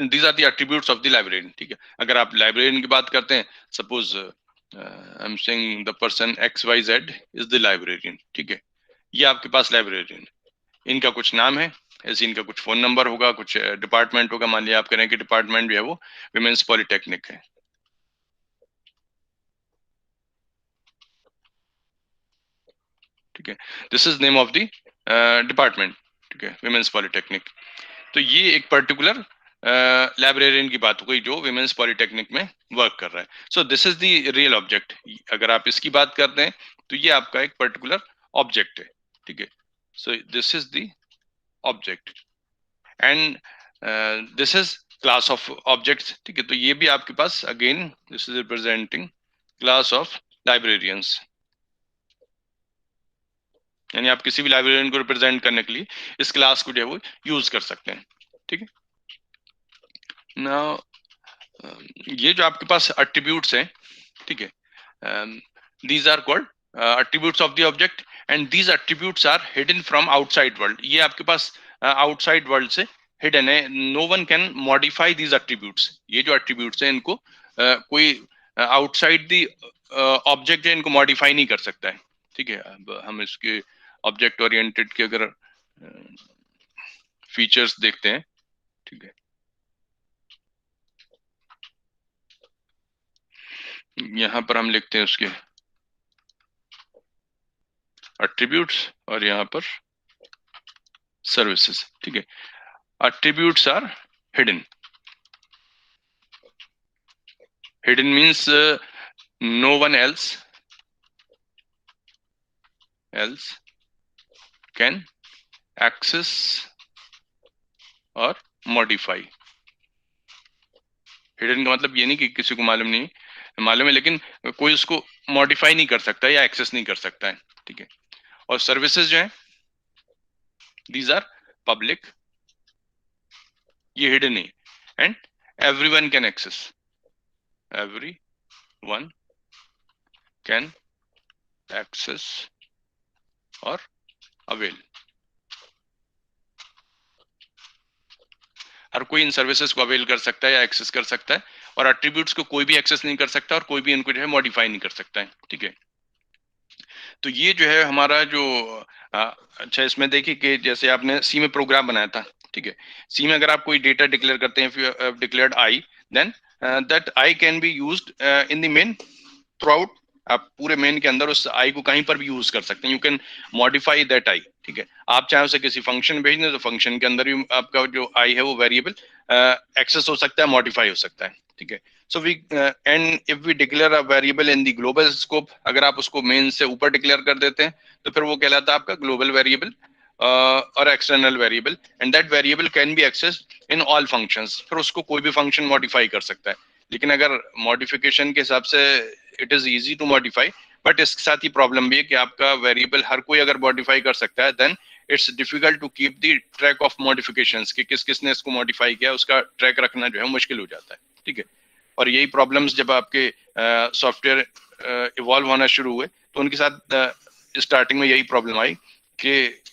these are the attributes of the librarian, ठीक है। अगर आप लाइब्रेरियन की बात करते हैं, suppose I am saying the person XYZ is the librarian, ठीक है। ये आपके पास लाइब्रेरियन, इनका कुछ नाम है, ऐसे इनका कुछ फोन नंबर होगा, कुछ डिपार्टमेंट होगा। मान लिया आप करें कि डिपार्टमेंट भी है वो विमेंस पॉलिटेक्निक है, ठीक है। This is name of the department, ठीक है, विमेंस पॉलिटेक्निक। तो ये एक पर्टिकुलर लाइब्रेरियन की बात हो गई जो विमेंस पॉलिटेक्निक में वर्क कर रहा है। So this is the real object. अगर आप इसकी बात करते हैं तो ये आपका एक पर्टिकुलर ऑब्जेक्ट है, ठीक है। So this is the object and this is class of objects, ठीक है। तो ये भी आपके पास again this is representing class of librarians, यानी आप किसी भी लाइब्रेरियन को रिप्रेजेंट करने के लिए इस क्लास को जो है वो यूज कर सकते हैं, ठीक है। नाउ ये जो आपके पास एट्रीब्यूट्स हैं, ठीक है, these are called attributes of the object, and these attributes are hidden from outside world. ये आपके पास outside world से hidden है. No one can modify these attributes. ये जो attributes हैं इनको कोई outside the object है इनको modify नहीं कर सकता है. ठीक है, अब हम इसके object oriented के अगर features देखते हैं, ठीक है, यहाँ पर हम लिखते हैं उसके attributes और यहाँ पर services. ठीक है, attributes are hidden. Hidden means no one else can access or modify. Hidden का मतलब ये नहीं कि किसी को मालूम नहीं, मालूम है लेकिन कोई उसको मॉडिफाई नहीं कर सकता या एक्सेस नहीं कर सकता है. ठीक है, और सर्विसेज जो है these are public, ये hidden नहीं, and everyone can access, everyone can access or avail. हर कोई इन सर्विसेज को अवेल कर सकता है या एक्सेस कर सकता है, और एट्रीब्यूट्स को कोई भी एक्सेस नहीं कर सकता और कोई भी इनको जो है मॉडिफाई नहीं कर सकता है. ठीक है, तो ये जो है हमारा जो अच्छा, इसमें देखिए कि जैसे आपने सी में प्रोग्राम बनाया था. ठीक है, सी में अगर आप कोई डेटा डिक्लेयर करते हैं, if you have declared I, then that I can be used in the main throughout. आप पूरे मेन के अंदर उस आई को कहीं पर भी यूज कर सकते हैं. You can modify that I. ठीक है, आप चाहे उसे किसी फंक्शन भेज दें तो फंक्शन के अंदर भी आपका जो आई है वो वेरिएबल एक्सेस हो सकता है, मॉडिफाई हो सकता है. ठीक है, so we and if we declare a variable in the global scope, अगर आप उसको मेन से ऊपर डिक्लेयर कर देते हैं तो फिर वो कहलाता है आपका ग्लोबल वेरिएबल और external variable, and that variable can be accessed in all functions. फिर उसको कोई भी फंक्शन मॉडिफाई कर सकता है. लेकिन अगर मॉडिफिकेशन के हिसाब से it is easy to modify, but इसके साथ ही प्रॉब्लम भी है कि आपका वेरिएबल हर कोई अगर मॉडिफाई कर सकता है, then it's difficult to keep the track of modifications कि किस किसने इसको मॉडिफाई किया, उसका ट्रैक रखना जो है मुश्किल हो जाता है. ठीक है, और यही प्रॉब्लम्स जब आपके सॉफ्टवेयर इवॉल्व होना शुरू हुए तो उनके साथ स्टार्टिंग में यही प्रॉब्लम आई कि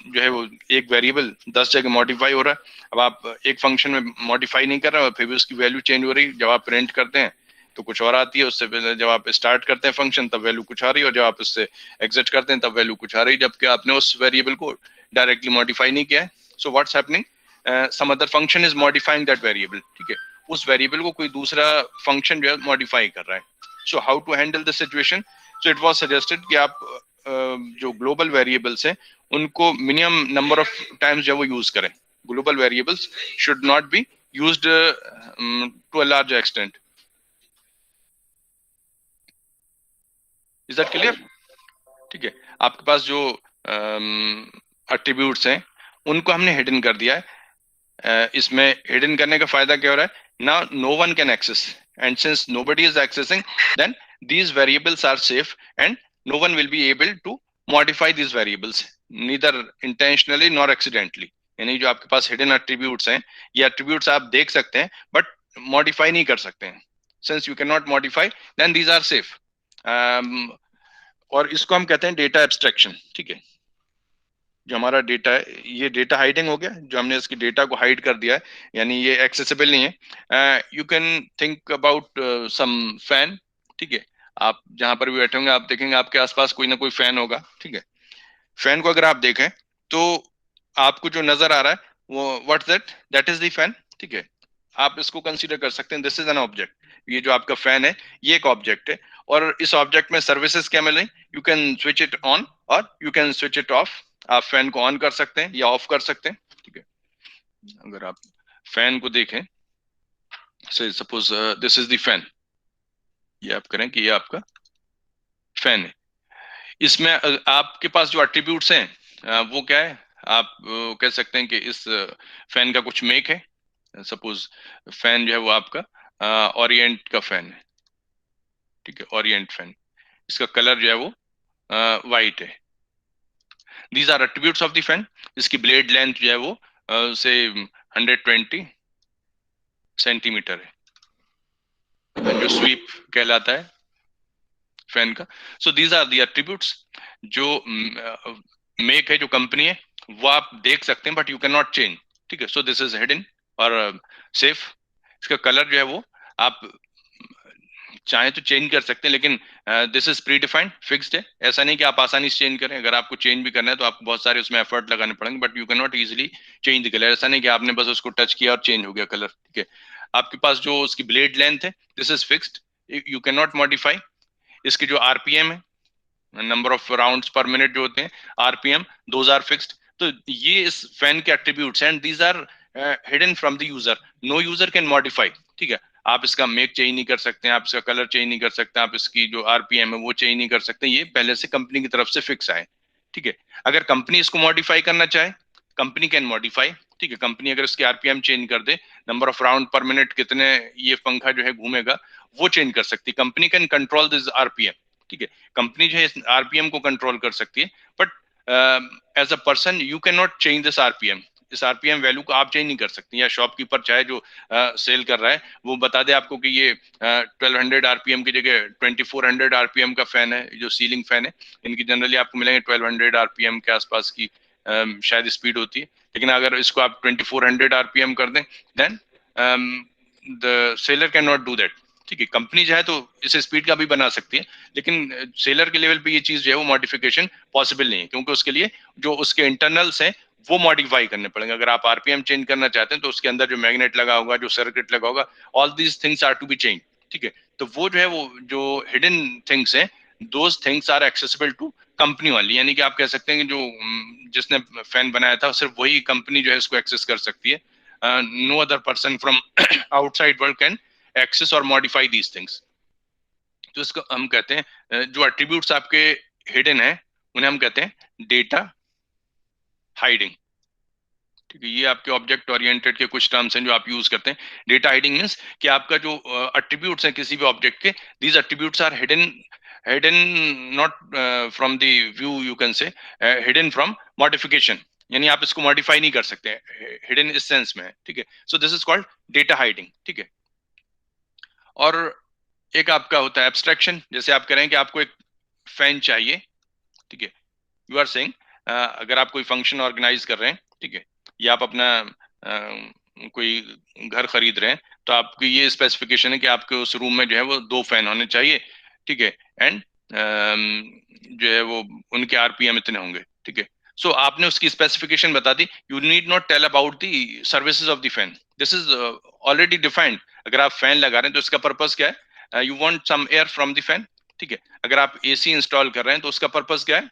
जो है वो एक वेरिएबल 10 जगह मॉडिफाई हो रहा है. अब आप एक फंक्शन में मॉडिफाई नहीं कर रहे और फिर भी उसकी वैल्यू चेंज हो रही. जब आप प्रिंट करते हैं तो कुछ और आती है, उससे पहले जब आप स्टार्ट करते हैं फंक्शन तब वैल्यू कुछ आ रही है, और जब आप उससे एग्जिट करते हैं तब वैल्यू कुछ आ रही है, जबकि आपने उस वेरिएबल को डायरेक्टली मॉडिफाई नहीं किया है. So what's happening, some other function is modifying that variable. ठीक है, उस वेरिएबल को कोई दूसरा फंक्शन जो है मॉडिफाई कर रहा है. So how to handle this situation? So it was suggested कि आप जो ग्लोबल वेरिएबल्स हैं उनको मिनिमम नंबर ऑफ टाइम्स जो वो यूज करें. Global variables should not be used to a large extent. Is that clear? ठीक है, आपके पास जो एट्रीब्यूट्स हैं उनको हमने हिडन कर दिया है. इसमें हिडन करने का फायदा क्या हो रहा है? Now no one can access, and since nobody is accessing, then these variables are safe and no one will be able to modify these variables neither intentionally nor accidentally. यानी जो आपके पास hidden attributes हैं, ये attributes आप देख सकते हैं but modify नहीं कर सकते हैं. Since you cannot modify, then these are safe. और इसको हम कहते हैं डेटा एब्स्ट्रैक्शन. ठीक है, जो हमारा डेटा है ये डेटा हाइडिंग हो गया, जो हमने इसकी डेटा को हाइड कर दिया है, यानी ये एक्सेसिबल नहीं है. You can think about some fan. ठीक है, आप जहां पर भी बैठे होंगे आप देखेंगे आपके आसपास कोई ना कोई फैन होगा. ठीक है, फैन को अगर आप देखें तो आपको जो नजर आ रहा है वो what's that, that is the fan. ठीक है, आप इसको कंसीडर कर सकते हैं दिस इज एन ऑब्जेक्ट. ये जो आपका फैन है ये एक ऑब्जेक्ट है, और इस ऑब्जेक्ट में सर्विसेज क्या मिल रही? You can switch it on और you can switch it off. आप फैन को ऑन कर सकते हैं या ऑफ कर सकते हैं. ठीक है, अगर आप फैन को देखें, से suppose this is the fan, ये आप करें कि ये आपका फैन है. इसमें आपके पास जो एट्रीब्यूट्स हैं वो क्या है? आप कह सकते हैं कि इस फैन का कुछ मेक है. सपोज फैन जो है वो आपका ओरिएंट का फैन है. ठीक है, ओरिएंट फैन, इसका कलर जो है वो वाइट है. These are attributes of the fan. इसकी ब्लेड लेंथ जो है वो से 120 सेंटीमीटर है, जो स्वीप कहलाता है फैन का। So these are the attributes. जो मेक है, जो कंपनी है, वो आप देख सकते हैं बट यू कैन नॉट चेंज। ठीक है, सो दिस इज हिडन और सेफ। इसका कलर जो है वो आप चाहे तो चेंज कर सकते हैं, लेकिन this is pre defined, fixed है। ऐसा नहीं कि आप आसानी से चेंज करें। अगर आपको चेंज भी करना है तो आपको बहुत सारे उसमें एफर्ट लगाने पड़ेंगे, but you can not easily change the colour. ऐसा नहीं कि आपने बस उसको टच किया और चेंज हो गया कलर। ठीक है, आपके पास जो उसकी ब्लेड लेंथ है, this is fixed, you can not modify. इसकी जो आरपीएम है, नंबर ऑफ राउंड्स पर मिनट जो होते हैं, आरपीएम, दोज आर फिक्स्ड। तो ये इस फैन के attributes and these are hidden from the user, no user can modify. ठीक है, आप इसका मेक चेंज नहीं कर सकते हैं, आप इसका कलर चेंज नहीं कर सकते, आप इसकी जो आरपीएम है वो चेंज नहीं कर सकते। ये पहले से कंपनी की तरफ से फिक्स है। ठीक है, अगर कंपनी इसको मॉडिफाई करना चाहे, कंपनी कैन मॉडिफाई। ठीक है, कंपनी अगर इसके आरपीएम चेंज कर दे, number of round per minute कितने ये पंखा जो है घूमेगा, वो चेंज कर सकती है company. Can control this RPM. ठीक है, कंपनी जो है आरपीएम को कंट्रोल कर सकती है, but as a person you can not change this RPM. इस आरपीएम वैल्यू को आप चेंज नहीं कर सकते। या शॉपकीपर चाहे जो सेल कर रहा है वो बता दे आपको कि ये 1200 आरपीएम की जगह 2400 आरपीएम का फैन है, जो सीलिंग फैन है। इनकी जनरली आपको मिलेंगे 1200 आरपीएम के आसपास की शायद स्पीड होती है। लेकिन अगर इसको आप 2400 आरपीएम कर दें, then the seller cannot do that दैट। ठीक है, कंपनी जो है तो इस स्पीड का भी बना सकती है, लेकिन सेलर के लेवल पे ये चीज जो है वो मॉडिफिकेशन पॉसिबल नहीं है, क्योंकि उसके लिए जो उसके इंटरनल्स हैं वो मॉडिफाई करने पड़ेंगे। अगर आप आरपीएम चेंज करना चाहते हैं तो उसके अंदर जो मैग्नेट लगा होगा, जो सर्किट लगा होगा, all these things are to be change. ठीक है, तो वो जो है वो जो हिडन थिंग्स हैं, those things are accessible to company वाली। यानी कि आप कह सकते हैं कि जो जिसने फैन बनाया था सिर्फ वही कंपनी जो है इसको एक्सेस कर सकती है। No other person from outside world can access और मॉडिफाई दीज थिंग्स। तो इसको हम कहते हैं जो एट्रीब्यूट्स आपके हिडन है उन्हें हम कहते हैं डेटा हाइडिंग। ठीक है, ये आपके ऑब्जेक्ट ओरिएंटेड के कुछ टर्म्स हैं जो आप यूज करते हैं। डेटा हाइडिंग मींस कि आपका जो एट्रीब्यूट्स हैं किसी भी ऑब्जेक्ट के, these attributes are hidden, hidden not from the view, you can say hidden from modification. यानी आप इसको मॉडिफाई नहीं कर सकते, हिडन इस सेंस में है। ठीक है, so this is called data hiding. ठीक है, और एक आपका होता है एब्स्ट्रैक्शन। जैसे आप कह रहे हैं कि आपको एक फैन चाहिए। ठीक है, यू आर सेइंग अगर आप कोई फंक्शन ऑर्गेनाइज कर रहे हैं, ठीक है, या आप अपना कोई घर खरीद रहे हैं, तो आपकी ये स्पेसिफिकेशन है कि आपके उस रूम में जो है वो 2 फैन होने चाहिए। ठीक है, एंड जो है वो उनके आरपीएम इतने होंगे। ठीक है, सो आपने उसकी स्पेसिफिकेशन बता दी। You need not tell about the services of the fan, this is already defined. अगर आप फैन लगा रहे हैं तो इसका पर्पस क्या है? You want some air from the fan. ठीक है, अगर आप एसी इंस्टॉल कर रहे हैं तो उसका पर्पस क्या है?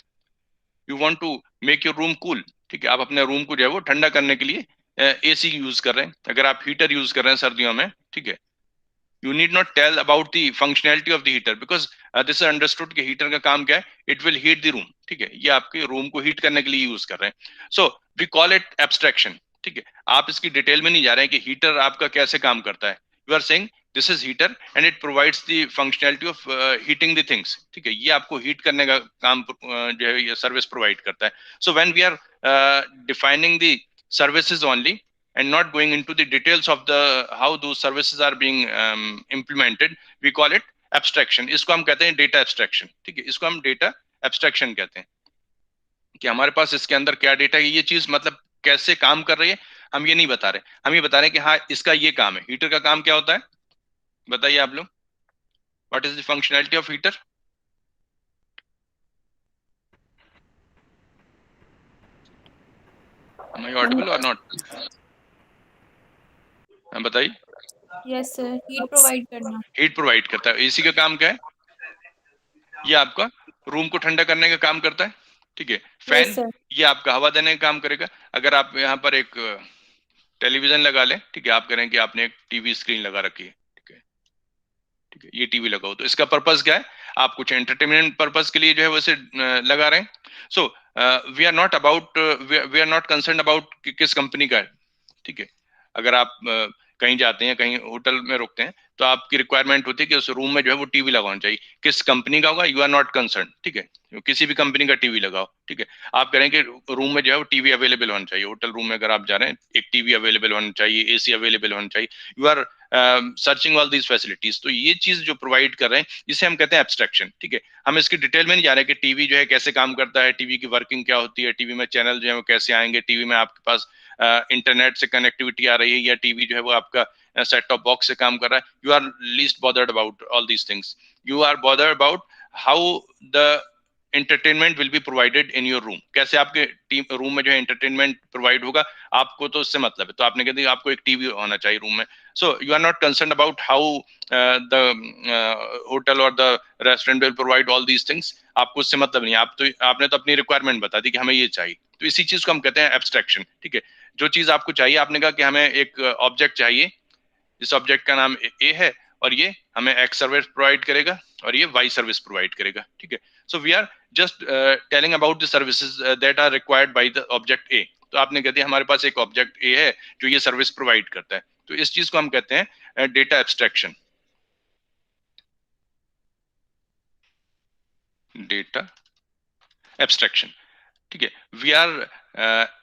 You want to make your room cool. ठीक है, आप अपने रूम को जो है वो ठंडा करने के लिए एसी यूज कर रहे हैं। अगर आप हीटर यूज कर रहे हैं सर्दियों में, ठीक है, you need not tell about the functionality of the heater, because this is understood कि हीटर का काम क्या है? It will heat the room. ठीक है, ये आपके रूम को हीट करने के लिए यूज कर रहे हैं। So we call it abstraction. ठीक है, आप इसकी डिटेल में नहीं जा रहे हैं कि हीटर आपका कैसे काम करता है। You are saying this is heater and it provides the functionality of heating the things. ठीक है, ये आपको हीट करने का काम जो है ये सर्विस प्रोवाइड करता है। So when we are defining the services only and not going into the details of the how those services are being implemented, we call it abstraction. इसको हम कहते हैं data abstraction। ठीक है, इसको हम data abstraction कहते हैं कि हमारे पास इसके अंदर क्या डेटा है, ये चीज मतलब कैसे काम कर रही है हम ये नहीं बता रहे। हम ये बता रहे हैं कि हाँ इसका ये काम है। हीटर का काम क्या होता है बताइए आप लोग? What is the functionality of heater? Am I audible or not? बताइए। यस सर, हीट प्रोवाइड करना। हीट प्रोवाइड करता है। एसी का काम क्या है? ये आपका रूम को ठंडा करने का काम करता है। ठीक है, यस फैन सर। ये आपका हवा देने का काम करेगा। अगर आप यहाँ पर एक टेलीविजन लगा लें, ठीक है, आप कह रहे हैं कि आपने एक टीवी स्क्रीन लगा रखी है, ठीक है, ठीक है, ये टीवी लगाओ, तो इसका पर्पस क्या है? आप कुछ एंटरटेनमेंट पर्पस के लिए जो है वैसे लगा रहे हैं। So we are not about, we are not concern about किस कंपनी का है। ठीक है, अगर आप कहीं जाते हैं, कहीं होटल में रुकते हैं, तो आपकी रिक्वायरमेंट होती है कि उस रूम में जो है वो टीवी लगाना चाहिए। किस कंपनी का होगा, यू आर नॉट कंसर्न, ठीक है, किसी भी कंपनी का टीवी लगाओ, ठीक है। आप कह रहे हैं कि रूम में जो है वो टीवी अवेलेबल होना चाहिए। होटल रूम में अगर आप जा रहे हैं, एक टीवी अवेलेबल होना चाहिए, एसी अवेलेबल होना चाहिए, you are searching all these facilities. तो ये चीज जो प्रोवाइड कर रहे हैं, इसे हम कहते हैं एब्स्ट्रैक्शन, ठीक है। हम इसकी डिटेल में नहीं जा रहे कि टीवी जो है कैसे काम करता है, टीवी की वर्किंग क्या होती है, टीवी में चैनल जो है वो कैसे आएंगे, टीवी में आपके पास इंटरनेट से कनेक्टिविटी आ रही है या टीवी जो है वो आपका सेट टॉप बॉक्स से काम कर रहा है। You are least bothered about all these things. You are bothered about how the entertainment will be provided in your room. कैसे आपके रूम में जो है एंटरटेनमेंट प्रोवाइड होगा, आपको तो उससे मतलब है। तो आपने कह दिया आपको एक टीवी होना चाहिए रूम में। So you are not concern about how the hotel और the restaurant will provide all these things. आपको उससे मतलब नहीं, आपने तो अपनी रिक्वायरमेंट बता दी कि हमें ये चाहिए। तो इसी चीज को हम कहते हैं एब्स्ट्रैक्शन, ठीक है। जो चीज आपको चाहिए, आपने कहा कि हमें एक ऑब्जेक्ट चाहिए, इस ऑब्जेक्ट का नाम ए है और ये हमें एक्स सर्विस प्रोवाइड करेगा और ये वाई सर्विस प्रोवाइड करेगा, ठीक है। So we are just telling about the services that are required by the object A. तो आपने कह दिया हमारे पास एक ऑब्जेक्ट ए है जो ये सर्विस प्रोवाइड करता है। तो इस चीज को हम कहते हैं डेटा एब्स्ट्रैक्शन, डेटा एब्स्ट्रैक्शन, ठीक है। We are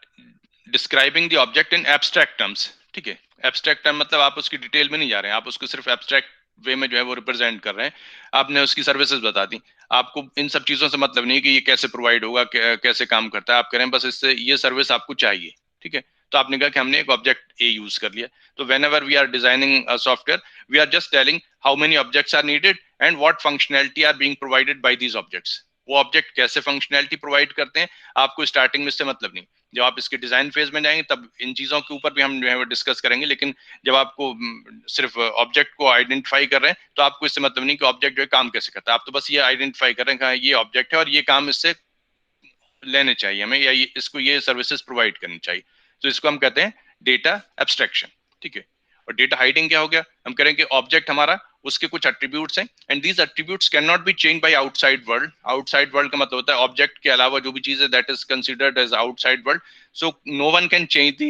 describing the object in abstract terms, ठीक है। एब्स्ट्रैक्ट टर्म मतलब आप उसकी डिटेल में नहीं जा रहे हैं, आप उसको सिर्फ एब्स्ट्रैक्ट वे में जो है वो रिप्रेजेंट कर रहे हैं। आपने उसकी सर्विसेज बता दी, आपको इन सब चीजों से मतलब नहीं कि ये कैसे प्रोवाइड होगा, कैसे काम करता है। आप कह रहे हैं बस इससे ये सर्विस आपको चाहिए, ठीक है। तो आपने कहा कि हमने एक ऑब्जेक्ट ए यूज कर लिया। तो whenever we are designing a software, we are just telling how many objects are needed and what functionality are being provided by these objects. वो ऑब्जेक्ट कैसे फंक्शनैलिटी प्रोवाइड करते हैं, आपको starting में इससे मतलब नहीं। जब आप इसके डिजाइन फेज में जाएंगे तब इन चीजों के ऊपर भी हम जो है वो डिस्कस करेंगे। लेकिन जब आपको सिर्फ ऑब्जेक्ट को आइडेंटिफाई कर रहे हैं, तो आपको इससे मतलब नहीं कि ऑब्जेक्ट जो है काम कैसे करता है। आप तो बस ये आइडेंटिफाई कर रहे हैं कि हाँ, ये ऑब्जेक्ट है और ये काम इससे लेने चाहिए हमें, या इसको ये सर्विसेज प्रोवाइड करनी चाहिए। तो इसको हम कहते हैं डेटा एब्स्ट्रैक्शन, ठीक है। और डेटा हाइडिंग क्या हो गया, हम कह रहे हैं कि ऑब्जेक्ट हमारा, उसके कुछ एट्रीब्यूट्स हैं and these attributes can not be change by outside world. Outside world का मतलब होता है ऑब्जेक्ट के अलावा जो भी चीज है that is considered as outside world. So no one can change the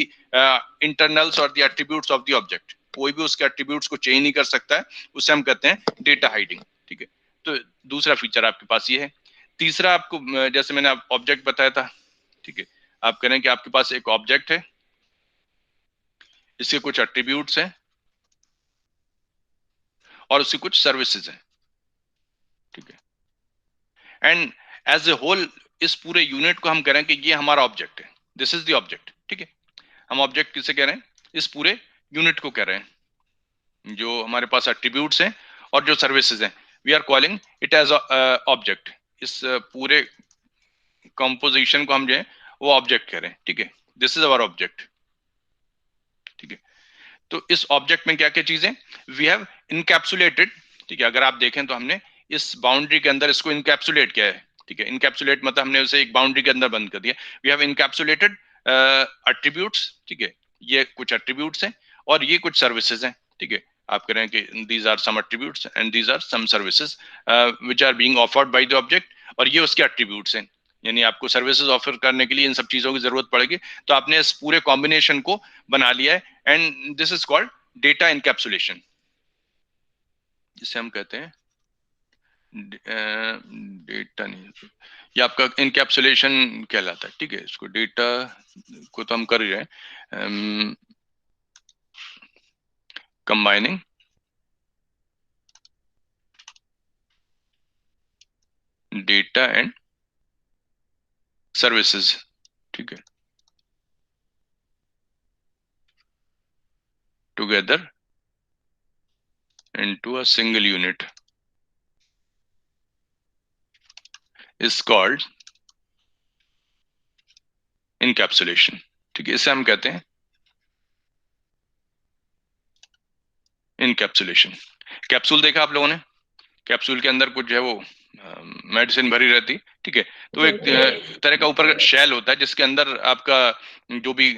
internals और the attributes of the object. कोई भी उसके एट्रीब्यूट्स को चेंज नहीं कर सकता है, उसे हम कहते हैं डेटा हाइडिंग, ठीक है। तो दूसरा फीचर आपके पास ये है। तीसरा, आपको जैसे मैंने ऑब्जेक्ट बताया था, ठीक है। आप कह रहे हैं कि आपके पास एक ऑब्जेक्ट है, इसके कुछ एट्रीब्यूट्स हैं और उसकी कुछ सर्विसेज हैं, ठीक है। एंड एज ए होल इस पूरे यूनिट को हम कह रहे हैं कि ये हमारा ऑब्जेक्ट है, दिस इज द ऑब्जेक्ट, ठीक है। हम ऑब्जेक्ट किसे कह रहे हैं, इस पूरे यूनिट को कह रहे हैं, जो हमारे पास एट्रीब्यूट्स हैं और जो सर्विसेज हैं, we are calling it as object. इस पूरे कंपोजिशन को हम जो है वो ऑब्जेक्ट कह रहे हैं, ठीक है। दिस इज अवर ऑब्जेक्ट, ठीक है। तो इस ऑब्जेक्ट में क्या क्या चीजें, वी हैव इनकैप्सुलेटेड, ठीक है। अगर आप देखें तो हमने इस बाउंड्री के अंदर इसको इनकैप्सुलेट किया है, ठीक है। इनकैप्सुलेट मतलब हमने उसे एक बाउंड्री के अंदर बंद कर दिया। वी हैव इनकैप्सुलेटेड एट्रीब्यूट्स, ठीक है। ये कुछ एट्रीब्यूट्स हैं और ये कुछ सर्विसेज हैं, ठीक है। आप कह रहे हैं कि these are some attributes and these are some services which are being offered by the object, और ये उसके एट्रीब्यूट्स हैं। यानी आपको सर्विसेज ऑफर करने के लिए इन सब चीजों की जरूरत पड़ेगी। तो आपने इस पूरे कॉम्बिनेशन को बना लिया है and this is called data encapsulation, जिसे हम कहते हैं डेटा नहीं, ये आपका इनकैप्सुलेशन कहलाता है, ठीक है। इसको डेटा को तो हम कर ही रहे हैं, कंबाइनिंग डेटा एंड सर्विसेज, ठीक है, together into a single unit is called encapsulation, ठीक है। इसे हम कहते हैं इनकैप्सुलेशन। कैप्सूल देखा आप लोगों ने, कैप्सूल के अंदर कुछ जो है वो मेडिसिन भरी रहती, ठीक है। तो एक तरह का ऊपर शेल होता है जिसके अंदर आपका जो भी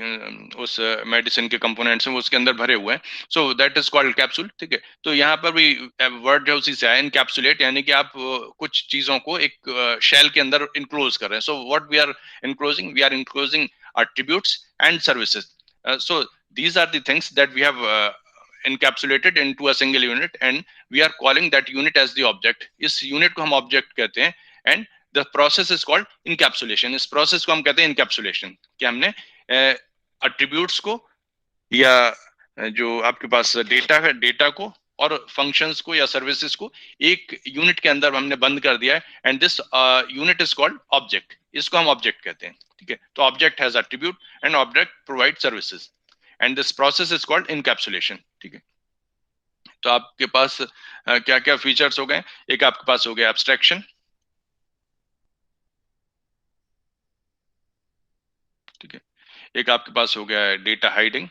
उस मेडिसिन के कंपोनेंट्स हैं वो उसके अंदर भरे हुए हैं। So that is called capsule, ठीक है। तो यहाँ पर भी वर्ड जो उसी से आया इनकैप्सुलेट, यानी कि आप कुछ चीजों को एक शेल के अंदर इनक्लोज कर रहे हैं। So what we are enclosing, we are enclosing attributes and services. So these are the things that we have encapsulated into a single unit and we are calling that unit as the object. इस unit को हम object कहते हैं and the process is called encapsulation. इस process को हम कहते हैं encapsulation, कि हमने attributes को या जो आपके पास डेटा है, डेटा को और फंक्शंस को या सर्विसेज को एक यूनिट के अंदर हमने बंद कर दिया है and this unit is called object. इसको हम ऑब्जेक्ट कहते हैं. ठीक है, तो object has attribute and object provide services and this process is called encapsulation. ठीक है, तो आपके पास क्या क्या फीचर्स हो गए. एक आपके पास हो गया एब्स्ट्रैक्शन. ठीक है, एक आपके पास हो गया डेटा हाइडिंग.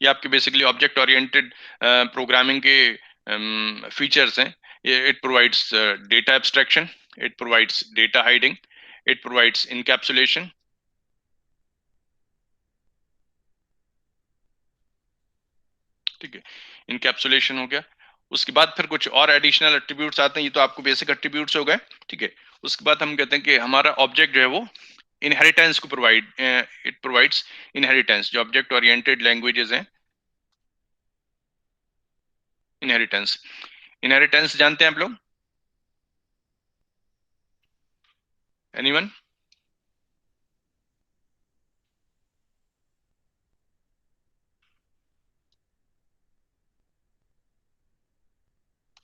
ये आपके बेसिकली ऑब्जेक्ट ओरिएंटेड प्रोग्रामिंग के फीचर्स हैं. It provides data abstraction, it provides data hiding, it provides encapsulation. ठीक है, इनकैप्सुलेशन हो गया. उसके बाद फिर कुछ और एडिशनल एट्रीब्यूट्स आते हैं. ये तो आपको बेसिक एट्रीब्यूट्स हो गए. ठीक है, उसके बाद हम कहते हैं कि हमारा ऑब्जेक्ट जो है वो इनहेरिटेंस को इट प्रोवाइड्स इनहेरिटेंस. जो ऑब्जेक्ट ओरिएंटेड लैंग्वेजेस हैं, इनहेरिटेंस जानते हैं आप लोग? एनीवन?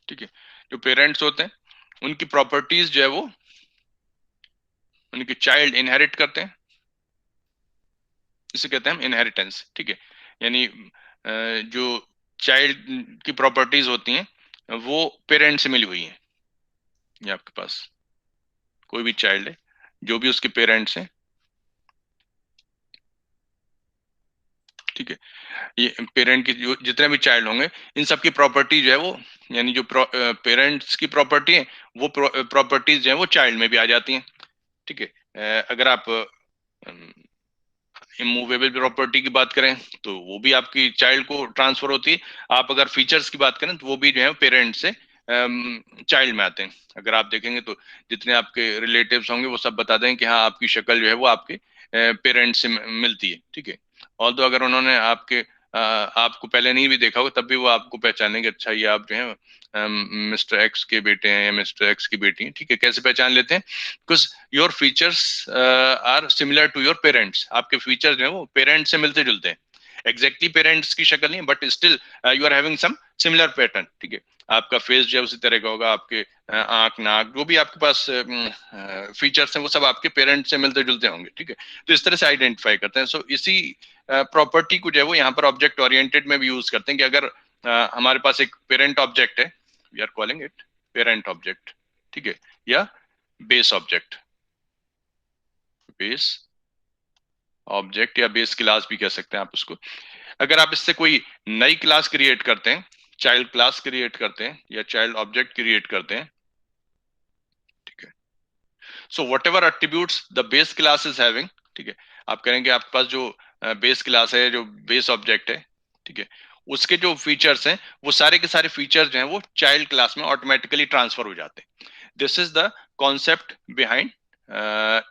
ठीक है, जो पेरेंट्स होते हैं उनकी प्रॉपर्टीज जो है वो उनके चाइल्ड इनहेरिट करते हैं. इसे कहते हैं हम इनहेरिटेंस. ठीक है, यानी जो चाइल्ड की प्रॉपर्टीज होती हैं वो पेरेंट से मिली हुई हैं. ये आपके पास कोई भी चाइल्ड है, जो भी उसके पेरेंट्स हैं. ठीक है, ये पेरेंट के जो जितने भी चाइल्ड होंगे इन सब की प्रॉपर्टी जो है वो, यानी जो पेरेंट्स की प्रॉपर्टी है वो प्रॉपर्टीज जो है वो चाइल्ड में भी आ जाती हैं. ठीक है, अगर आप इमूवेबल प्रॉपर्टी की बात करें तो वो भी आपकी चाइल्ड को ट्रांसफर होती है. आप अगर फीचर्स की बात करें तो वो भी जो है पेरेंट से चाइल्ड में आते हैं. अगर आप देखेंगे तो जितने आपके रिलेटिव्स होंगे वो सब बता दें कि हाँ आपकी शक्ल जो है वो आपके पेरेंट्स से मिलती है. ठीक है, ऑल्दो अगर उन्होंने आपको पहले नहीं भी देखा होगा तब भी वो आपको पहचानेंगे, अच्छा ये आप जो है मिस्टर एक्स के बेटे हैं या मिस्टर एक्स की बेटी हैं. ठीक है, कैसे पहचान लेते हैं? Because your features are similar to your parents. आपके फीचर्स जो है वो पेरेंट्स से मिलते जुलते हैं. एग्जैक्टली पेरेंट्स की शक्ल नहीं, but still you are having some similar pattern. ठीक है, आपका फेस जो है उसी तरह का होगा, आपके आंख नाक जो भी आपके पास फीचर्स हैं वो सब आपके पेरेंट्स से मिलते जुलते होंगे. ठीक है, तो इस तरह से आइडेंटिफाई करते हैं. सो इसी प्रॉपर्टी को जो है वो यहाँ पर ऑब्जेक्ट ओरिएंटेड में भी यूज करते हैं कि अगर हमारे पास एक पेरेंट ऑब्जेक्ट है, we are calling it parent object. ठीक है, या बेस ऑब्जेक्ट, बेस ऑब्जेक्ट या बेस क्लास भी कह सकते हैं आप उसको. अगर आप इससे कोई नई क्लास क्रिएट करते हैं, चाइल्ड क्लास क्रिएट करते हैं या चाइल्ड ऑब्जेक्ट क्रिएट करते हैं. ठीक है, so what ever attributes the base class is having. ठीक है, आप करेंगे आपके पास जो बेस क्लास है, जो बेस ऑब्जेक्ट है, ठीक है, उसके जो फीचर्स हैं वो सारे के सारे फीचर्स जो हैं वो चाइल्ड क्लास में ऑटोमेटिकली ट्रांसफर हो जाते हैं. This is the concept behind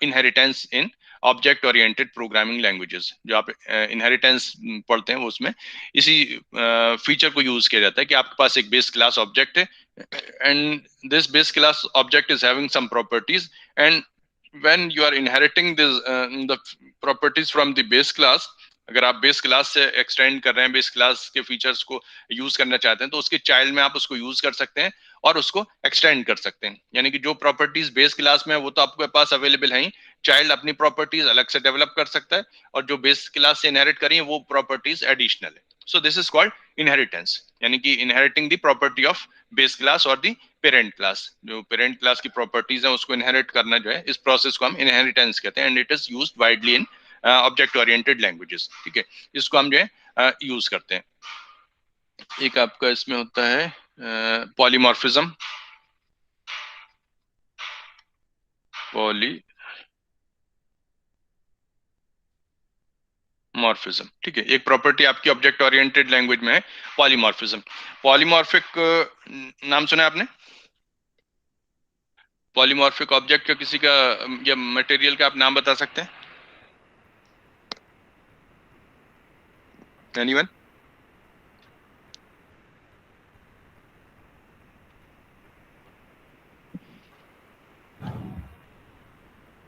inheritance in object oriented programming languages. जो आप इनहेरिटेंस पढ़ते हैं वो उसमें इसी फीचर को यूज किया जाता है कि आपके पास एक बेस क्लास ऑब्जेक्ट है and this base class object is having some properties, and when you are inheriting the properties from the base class, अगर आप बेस क्लास से एक्सटेंड कर रहे हैं, बेस क्लास के फीचर्स को यूज करना चाहते हैं तो उसके चाइल्ड में आप उसको यूज कर सकते हैं और उसको एक्सटेंड कर सकते हैं. यानी कि जो प्रॉपर्टीज बेस क्लास में है वो तो आपके पास अवेलेबल है ही, चाइल्ड अपनी प्रॉपर्टीज अलग से डेवलप कर सकता है और जो बेस क्लास से इनहेरिट करी है वो प्रॉपर्टीज एडिशनल है. So this is called inheritance, यानी कि inheriting the property of base class और दी पेरेंट क्लास. जो पेरेंट क्लास की प्रॉपर्टीज है उसको इनहेरिट करना जो है, इस प्रोसेस को हम इनहेरिटेंस कहते हैं and it is used widely in object oriented languages. ठीक है, इसको हम जो है यूज करते हैं. एक आपका इसमें होता है पॉलीमॉर्फिज्म. पॉलीमॉर्फिज्म, ठीक है, एक प्रॉपर्टी आपकी ऑब्जेक्ट ओरिएंटेड लैंग्वेज में है पॉलीमॉर्फिज्म. पॉलीमॉर्फिक नाम सुना है आपने? पॉलीमॉर्फिक ऑब्जेक्ट का किसी का या मटेरियल का आप नाम बता सकते हैं? Anyone?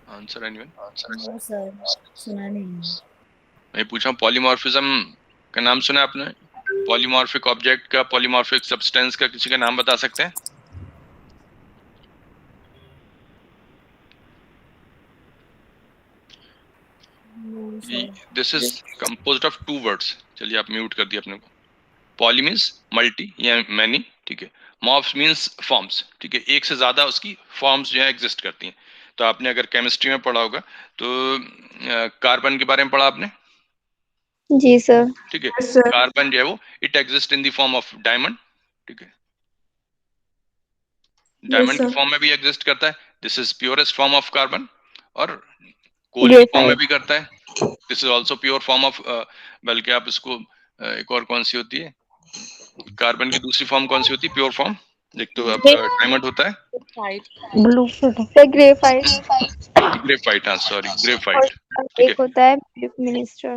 Answer anyone? No sir, सुना नहीं। मैं पूछा पॉलीमॉर्फिज्म का नाम सुना आपने? पॉलीमॉर्फिक ऑब्जेक्ट का, पॉलीमॉर्फिक सब्सटेंस का किसी का नाम बता सकते हैं? No sir. This is composed of 2 words. चलिए आप म्यूट कर दिया अपने को। पॉली मीन्स मल्टी या मैनी, ठीक है। मॉर्फ्स मीन्स फॉर्म्स, ठीक है, एक से ज्यादा उसकी फॉर्म्स जो है एग्जिस्ट करती हैं। तो आपने अगर केमिस्ट्री में पढ़ा होगा तो कार्बन के बारे में पढ़ा आपने, जी सर। ठीक है। कार्बन जो है वो it exist in the form of diamond, ठीक है, डायमंड की फॉर्म में भी एग्जिस्ट करता है। This is purest form of carbon. और कोल की फॉर्म में भी करता है। This is also pure form of, बल्कि आप इसको एक और कौन सी होती है, कार्बन की दूसरी फॉर्म कौन सी होती है प्योर फॉर्म? एक तो डायमंड होता है, ब्लू ग्रेफाइट। ग्रेफाइट, हाँ सॉरी, ग्रेफाइट, ठीक एक होता है मिनिस्टर।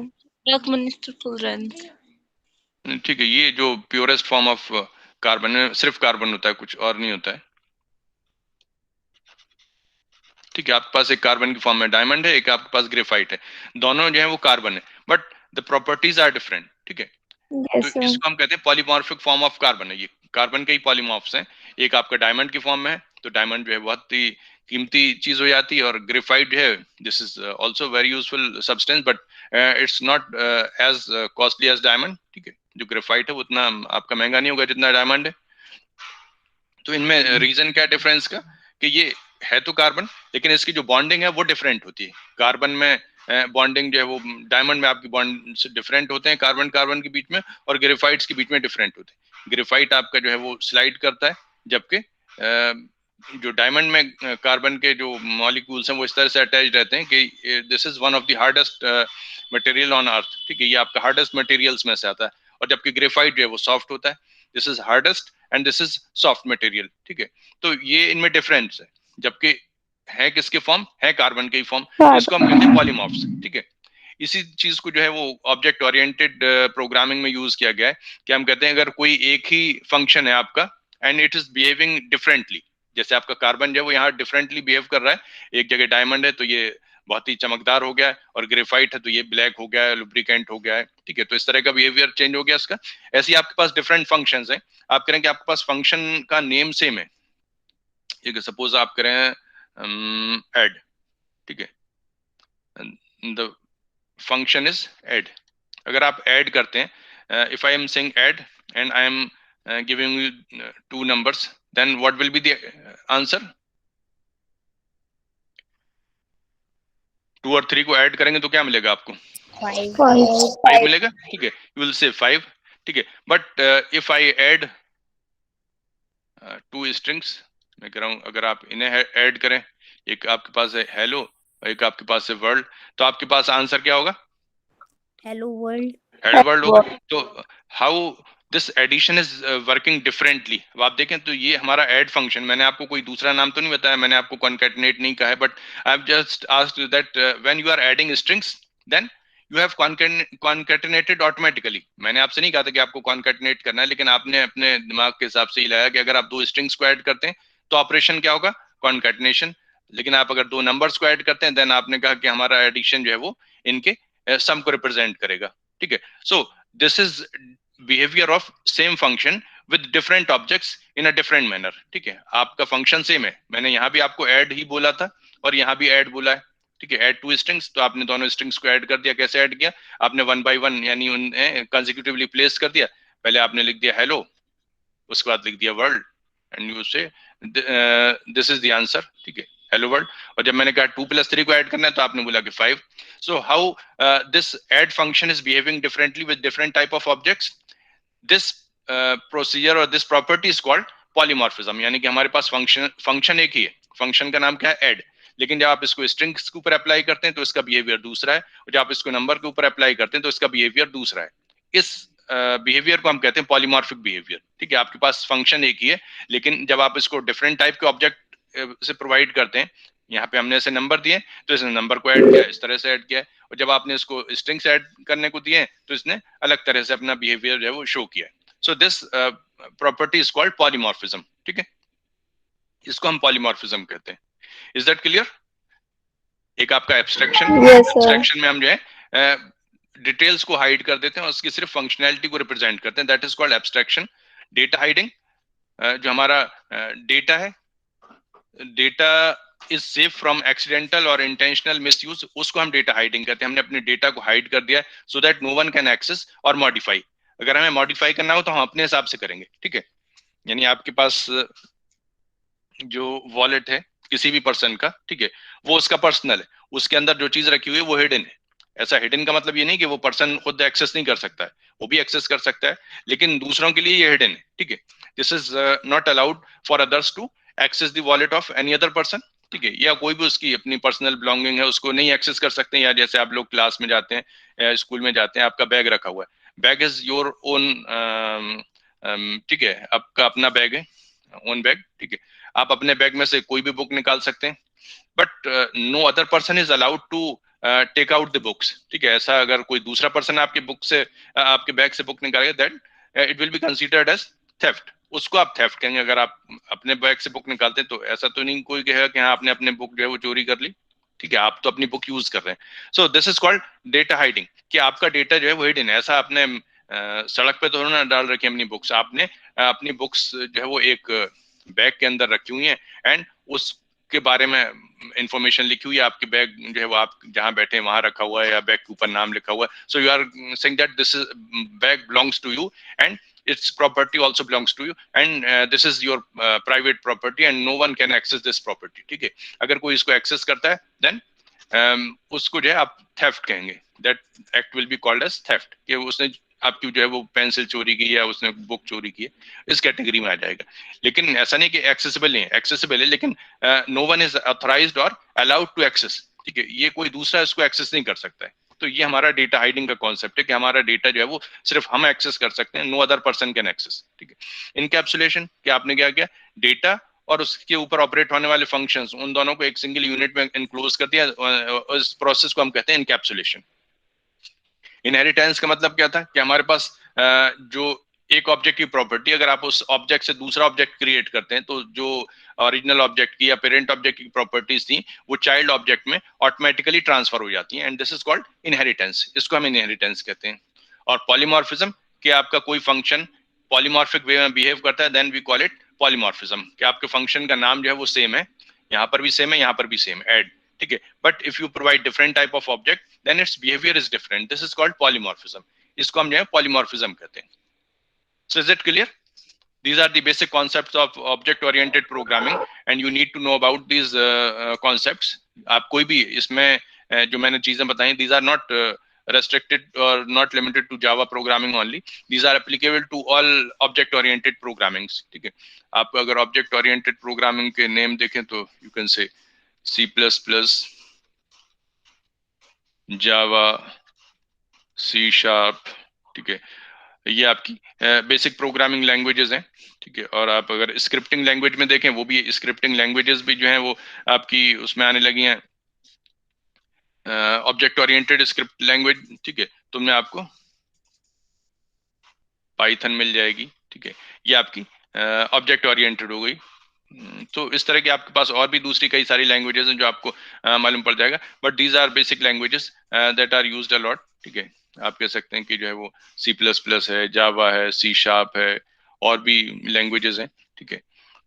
ठीक है। ये जो प्योरेस्ट फॉर्म ऑफ कार्बन है, सिर्फ कार्बन होता है, कुछ और नहीं होता है, ठीक है। आपके पास एक कार्बन की फॉर्म में डायमंड है, एक आपके पास ग्रेफाइट है, दोनों जो है वो कार्बन है, but the properties are different, ठीक है। तो इसको हम कहते हैं पॉलीमॉर्फिक फॉर्म ऑफ कार्बन है। ये कार्बन के ही पॉलीमॉर्फ्स हैं। एक आपका डायमंड की फॉर्म में है, तो डायमंड जो है बहुत ही कीमती चीज हो जाती है। और ग्रेफाइट जो है, this is also very useful substance, but it's not as costly as diamond, ठीक है। जो ग्रेफाइट है वो उतना आपका महंगा नहीं होगा जितना डायमंड है। तो इनमें रीजन क्या है डिफरेंस का, कि ये है तो कार्बन, लेकिन इसकी जो बॉन्डिंग है वो डिफरेंट होती है। कार्बन में बॉन्डिंग जो है वो डायमंड में आपकी बॉन्ड से डिफरेंट होते हैं, कार्बन कार्बन के बीच में, और ग्रेफाइट्स के बीच में डिफरेंट होते हैं। ग्रेफाइट आपका जो है वो स्लाइड करता है, जबकि जो डायमंड में कार्बन के जो मॉलिक्यूल्स हैं वो इस तरह से अटैच रहते हैं कि this is one of the hardest material on earth, ठीक है। ये आपका हार्डेस्ट मटेरियल्स में से आता है। और जबकि ग्रेफाइट जो है वो सॉफ्ट होता है। This is hardest and this is soft material, ठीक है। तो ये इनमें डिफरेंस है। जबकि है किसके फॉर्म, है कार्बन के ही फॉर्म, इसको हम कहते हैं पॉलीमॉर्फ्स, ठीक है। इसी चीज को जो है वो ऑब्जेक्ट ओरिएंटेड प्रोग्रामिंग में यूज किया गया है, कि हम कहते हैं अगर कोई एक ही फंक्शन है आपका and it is behaving differently, जैसे आपका कार्बन जो है वो यहाँ डिफरेंटली बिहेव कर रहा है। एक जगह डायमंड है तो ये बहुत ही चमकदार हो गया है, और ग्रेफाइट है तो ये ब्लैक हो गया है, लुब्रिकेंट हो गया है, ठीक है। तो इस तरह का बिहेवियर चेंज हो गया इसका। ऐसे ही आपके पास डिफरेंट फंक्शंस हैं। आप करें कि आपके पास फंक्शन का नेम सेम है, ठीक है। सपोज आप करें ऐड, ठीक है, द फंक्शन इज ऐड। अगर आप ऐड करते हैं, if I am saying add and I am giving you 2 numbers, then what will be the answer? 2 और 3 को ऐड करेंगे तो क्या मिलेगा आपको? 5 मिलेगा, ठीक है। यू विल से 5, ठीक है। But if I add 2 strings, मैं कह रहा हूं अगर आप इन्हें ऐड करें, एक आपके पास है हेलो, एक आपके पास है वर्ल्ड, तो आपके पास आंसर क्या होगा? Hello world. हेलो वर्ल्ड होगा। तो how this addition is working differently. अब आप देखें तो ये हमारा ऐड फंक्शन, मैंने आपको कोई दूसरा नाम तो नहीं बताया, मैंने आपको कॉन्कैटिनेट नहीं कहा है, but I have just asked that when you are adding strings then you have concatenated automatically. मैंने आपसे नहीं कहा था कि आपको कॉन्कैटिनेट करना है, लेकिन आपने अपने दिमाग के हिसाब से ही लाया कि अगर आप 2 स्ट्रिंग्स को ऐड करते हैं तो ऑपरेशन क्या होगा? कॉन्कैटिनेशन। लेकिन आप अगर 2 नंबर्स को ऐड करते हैं देन आपने कहा कि हमारा एडिशन जो है वो इनके सम को रिप्रेजेंट करेगा, ठीक है। So this is behaviour of same function with different objects in a different manner, ठीक है। आपका फंक्शन सेम है, मैंने यहाँ भी आपको ऐड ही बोला था और यहाँ भी ऐड बोला है, ठीक है। ऐड 2 स्ट्रिंग्स, तो आपने दोनों स्ट्रिंग्स को ऐड कर दिया। कैसे ऐड किया? आपने 1 by 1 यानी उन्हें कंसेक्यूटिवली प्लेस कर दिया। पहले आपने लिख दिया हेलो, उसके बाद लिख दिया वर्ल्ड, एंड यू से दिस इज द आंसर, ठीक है, हेलो वर्ल्ड। और जब मैंने कहा 2 + 3 को ऐड करना है तो आपने बोला कि 5। So how this add function is behaving differently with different type of objects. This procedure और this property is called polymorphism. यानी कि हमारे पास फंक्शन एक ही है, फंक्शन का नाम क्या है? ऐड। लेकिन जब आप इसको स्ट्रिंग्स के ऊपर अप्लाई करते हैं तो इसका बिहेवियर दूसरा है, और जब आप इसको नंबर के ऊपर अप्लाई करते हैं तो इसका बिहेवियर दूसरा है। इस बिहेवियर को हम कहते हैं पॉलीमॉर्फिक बिहेवियर, ठीक है। आपके पास फंक्शन एक ही है, लेकिन जब आप इसको डिफरेंट टाइप के ऑब्जेक्ट से प्रोवाइड करते हैं यहाँ पे हमने ऐसे नंबर दिए तो इसने नंबर को ऐड किया, इस तरह से ऐड किया, और जब आपने इसको स्ट्रिंग्स ऐड करने को दिए तो इसने अलग तरह से अपना बिहेवियर जो है वो शो किया। So this property is called polymorphism. ठीक है, इसको हम पॉलीमॉर्फिज्म कहते हैं। Is that clear? एक आपका एब्स्ट्रैक्शन, Yes, sir. एब्स्ट्रैक्शन में हम जो है डिटेल्स को हाइड कर देते हैं और उसकी सिर्फ फंक्शनैलिटी को रिप्रेजेंट करते हैं, that is called abstraction. Data hiding, जो हमारा डेटा है, data is safe from accidental और इंटेंशनल मिसयूज, उसको हम डेटा हाइडिंग कहते हैं। हमने अपने डेटा को हाइड कर दिया so that no one can access और मॉडिफाई। अगर हमें मॉडिफाई करना हो तो हम अपने हिसाब से करेंगे। ठीक है, यानी आपके पास जो वॉलेट है किसी भी पर्सन का, ठीक है, वो उसका पर्सनल है, उसके अंदर जो चीज रखी हुई है वो हिडन है। ऐसा हिडन का मतलब ये नहीं कि वो पर्सन खुद एक्सेस नहीं कर सकता है, वो भी एक्सेस कर सकता है, लेकिन दूसरों के लिए ये हिडन है। ठीक है, this is not allowed for others to access the wallet of any other person. ठीक है, या कोई भी उसकी अपनी पर्सनल बिलोंगिंग है उसको नहीं एक्सेस कर सकते हैं। या जैसे आप लोग क्लास में जाते हैं, स्कूल में जाते हैं, आपका बैग रखा हुआ है, बैग इज योर ओन। ठीक है, आपका अपना बैग है, ओन बैग। ठीक है, आप अपने बैग में से कोई भी बुक निकाल सकते हैं, but no other person is allowed to take out the books. ठीक है, ऐसा अगर कोई दूसरा पर्सन आपके बुक से आपके बैग से बुक निकालेगा, that it will be considered as theft. उसको आप थेफ्ट कहेंगे। अगर आप अपने बैग से बुक निकालते हैं तो ऐसा तो नहीं कोई कहेगा कि हाँ आपने अपने बुक जो है वो चोरी कर ली। ठीक है, आप तो अपनी बुक यूज कर रहे हैं। सो this is called data hiding, कि आपका डेटा जो है वो हिडन है। ऐसा आपने सड़क पे तो ना डाल रखी अपनी बुक्स, आपने अपनी बुक्स जो है वो एक बैग के अंदर रखी हुई है, एंड उसके बारे में इंफॉर्मेशन लिखी हुई है। आपके बैग जो है वो आप जहां बैठे हैं वहां रखा हुआ है, या बैग के ऊपर नाम लिखा हुआ है। So you are saying that this is bag belongs to you, and its property also belongs to you, and this is your private property and no one can access this property. ठीक है, अगर कोई इसको access करता है then उसको जो है आप थेफ्ट कहेंगे। That act will be called as theft, कि उसने आपकी जो है वो पेंसिल चोरी की या उसने बुक चोरी की है, इस कैटेगरी में आ जाएगा। लेकिन ऐसा नहीं कि एक्सेसिबल नहीं है, एक्सेसिबल है, लेकिन नो वन इज ऑथराइज्ड और अलाउड टू एक्सेस। ठीक है, ये कोई दूसरा इसको एक्सेस नहीं कर सकता है। तो ये हमारा डेटा हाइडिंग का कॉन्सेप्ट है, कि हमारा डेटा जो है वो सिर्फ हम एक्सेस कर सकते हैं, no other person can access. ठीक है, इनकैप्सुलेशन, कि आपने क्या किया, डेटा और उसके ऊपर ऑपरेट होने वाले फंक्शंस, उन दोनों को एक सिंगल यूनिट में इनक्लोज कर दिया। उस प्रोसेस को हम कहते हैं इनकैप्सुलेशन। इनहेरिटेंस का मतलब क्या था, कि हमारे पास जो एक ऑब्जेक्ट की प्रॉपर्टी, अगर आप उस ऑब्जेक्ट से दूसरा ऑब्जेक्ट क्रिएट करते हैं, तो जो ओरिजिनल ऑब्जेक्ट की या पेरेंट ऑब्जेक्ट की प्रॉपर्टीज थी वो चाइल्ड ऑब्जेक्ट में ऑटोमेटिकली ट्रांसफर हो जाती हैं, and this is called inheritance. इसको हम इनहेरिटेंस कहते हैं। और पॉलीमॉर्फिज्म, कि आपका कोई फंक्शन पॉलीमॉर्फिक वे में बिहेव करता है, then we call it polymorphism, कि आपके फंक्शन का नाम जो है वो सेम है, यहाँ पर भी सेम है, यहाँ पर भी सेम ऐड। ठीक है, but if you provide different type of object then its behaviour is different, this is called polymorphism. इसको हम जो है पॉलीमॉर्फिज्म कहते हैं। So is it clear? These are the basic concepts of object oriented programming and you need to know about these concepts. आप कोई भी इसमें जो मैंने चीजें बताई, these are not restricted or not limited to Java programming only. These are applicable to all object oriented programmings. ठीक है, आप अगर object oriented programming के नेम देखें तो you can say C++, Java, C#, ठीक है, ये आपकी बेसिक प्रोग्रामिंग लैंग्वेजेस हैं। ठीक है, और आप अगर स्क्रिप्टिंग लैंग्वेज में देखें, वो भी स्क्रिप्टिंग लैंग्वेजेस भी जो हैं वो आपकी उसमें आने लगी हैं, ऑब्जेक्ट ओरिएंटेड स्क्रिप्ट लैंग्वेज। ठीक है, तो मैं आपको पाइथन मिल जाएगी। ठीक है, ये आपकी ऑब्जेक्ट ओरिएंटेड हो गई। तो इस तरह की आपके पास और भी दूसरी कई सारी लैंग्वेजेस हैं जो आपको मालूम पड़ जाएगा, but these are basic languages that are used a lot. ठीक है, आप कह सकते हैं कि जो है वो C++ है, जावा है, C# है, और भी लैंग्वेजेस हैं। ठीक है,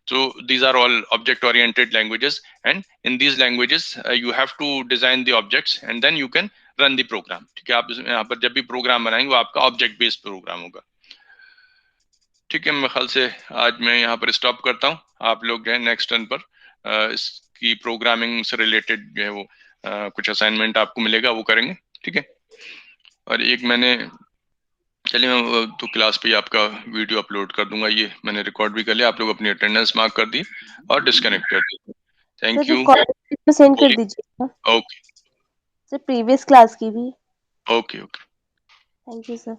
so these are all object oriented languages, and in these languages you have to design the objects and then you can run the program. ठीक है, आप यहाँ पर जब भी प्रोग्राम बनाएंगे वो आपका ऑब्जेक्ट बेस्ड प्रोग्राम होगा। ठीक है, मेरे ख्याल से आज मैं यहाँ पर स्टॉप करता हूँ। आप लोग जो है नेक्स्ट टर्न पर इसकी प्रोग्रामिंग से रिलेटेड जो है वो कुछ असाइनमेंट आपको मिलेगा, वो करेंगे। ठीक है, और एक मैंने, चलिए मैं तो क्लास पे ही आपका वीडियो अपलोड कर दूंगा, ये मैंने रिकॉर्ड भी कर लिया। आप लोग अपनी अटेंडेंस मार्क कर दी और डिस्कनेक्ट कर दी। Thank sir you. रिकॉर्ड में सेंड कर दीजिएगा। ओके सर प्रीवियस क्लास की भी। Okay okay. Thank you sir.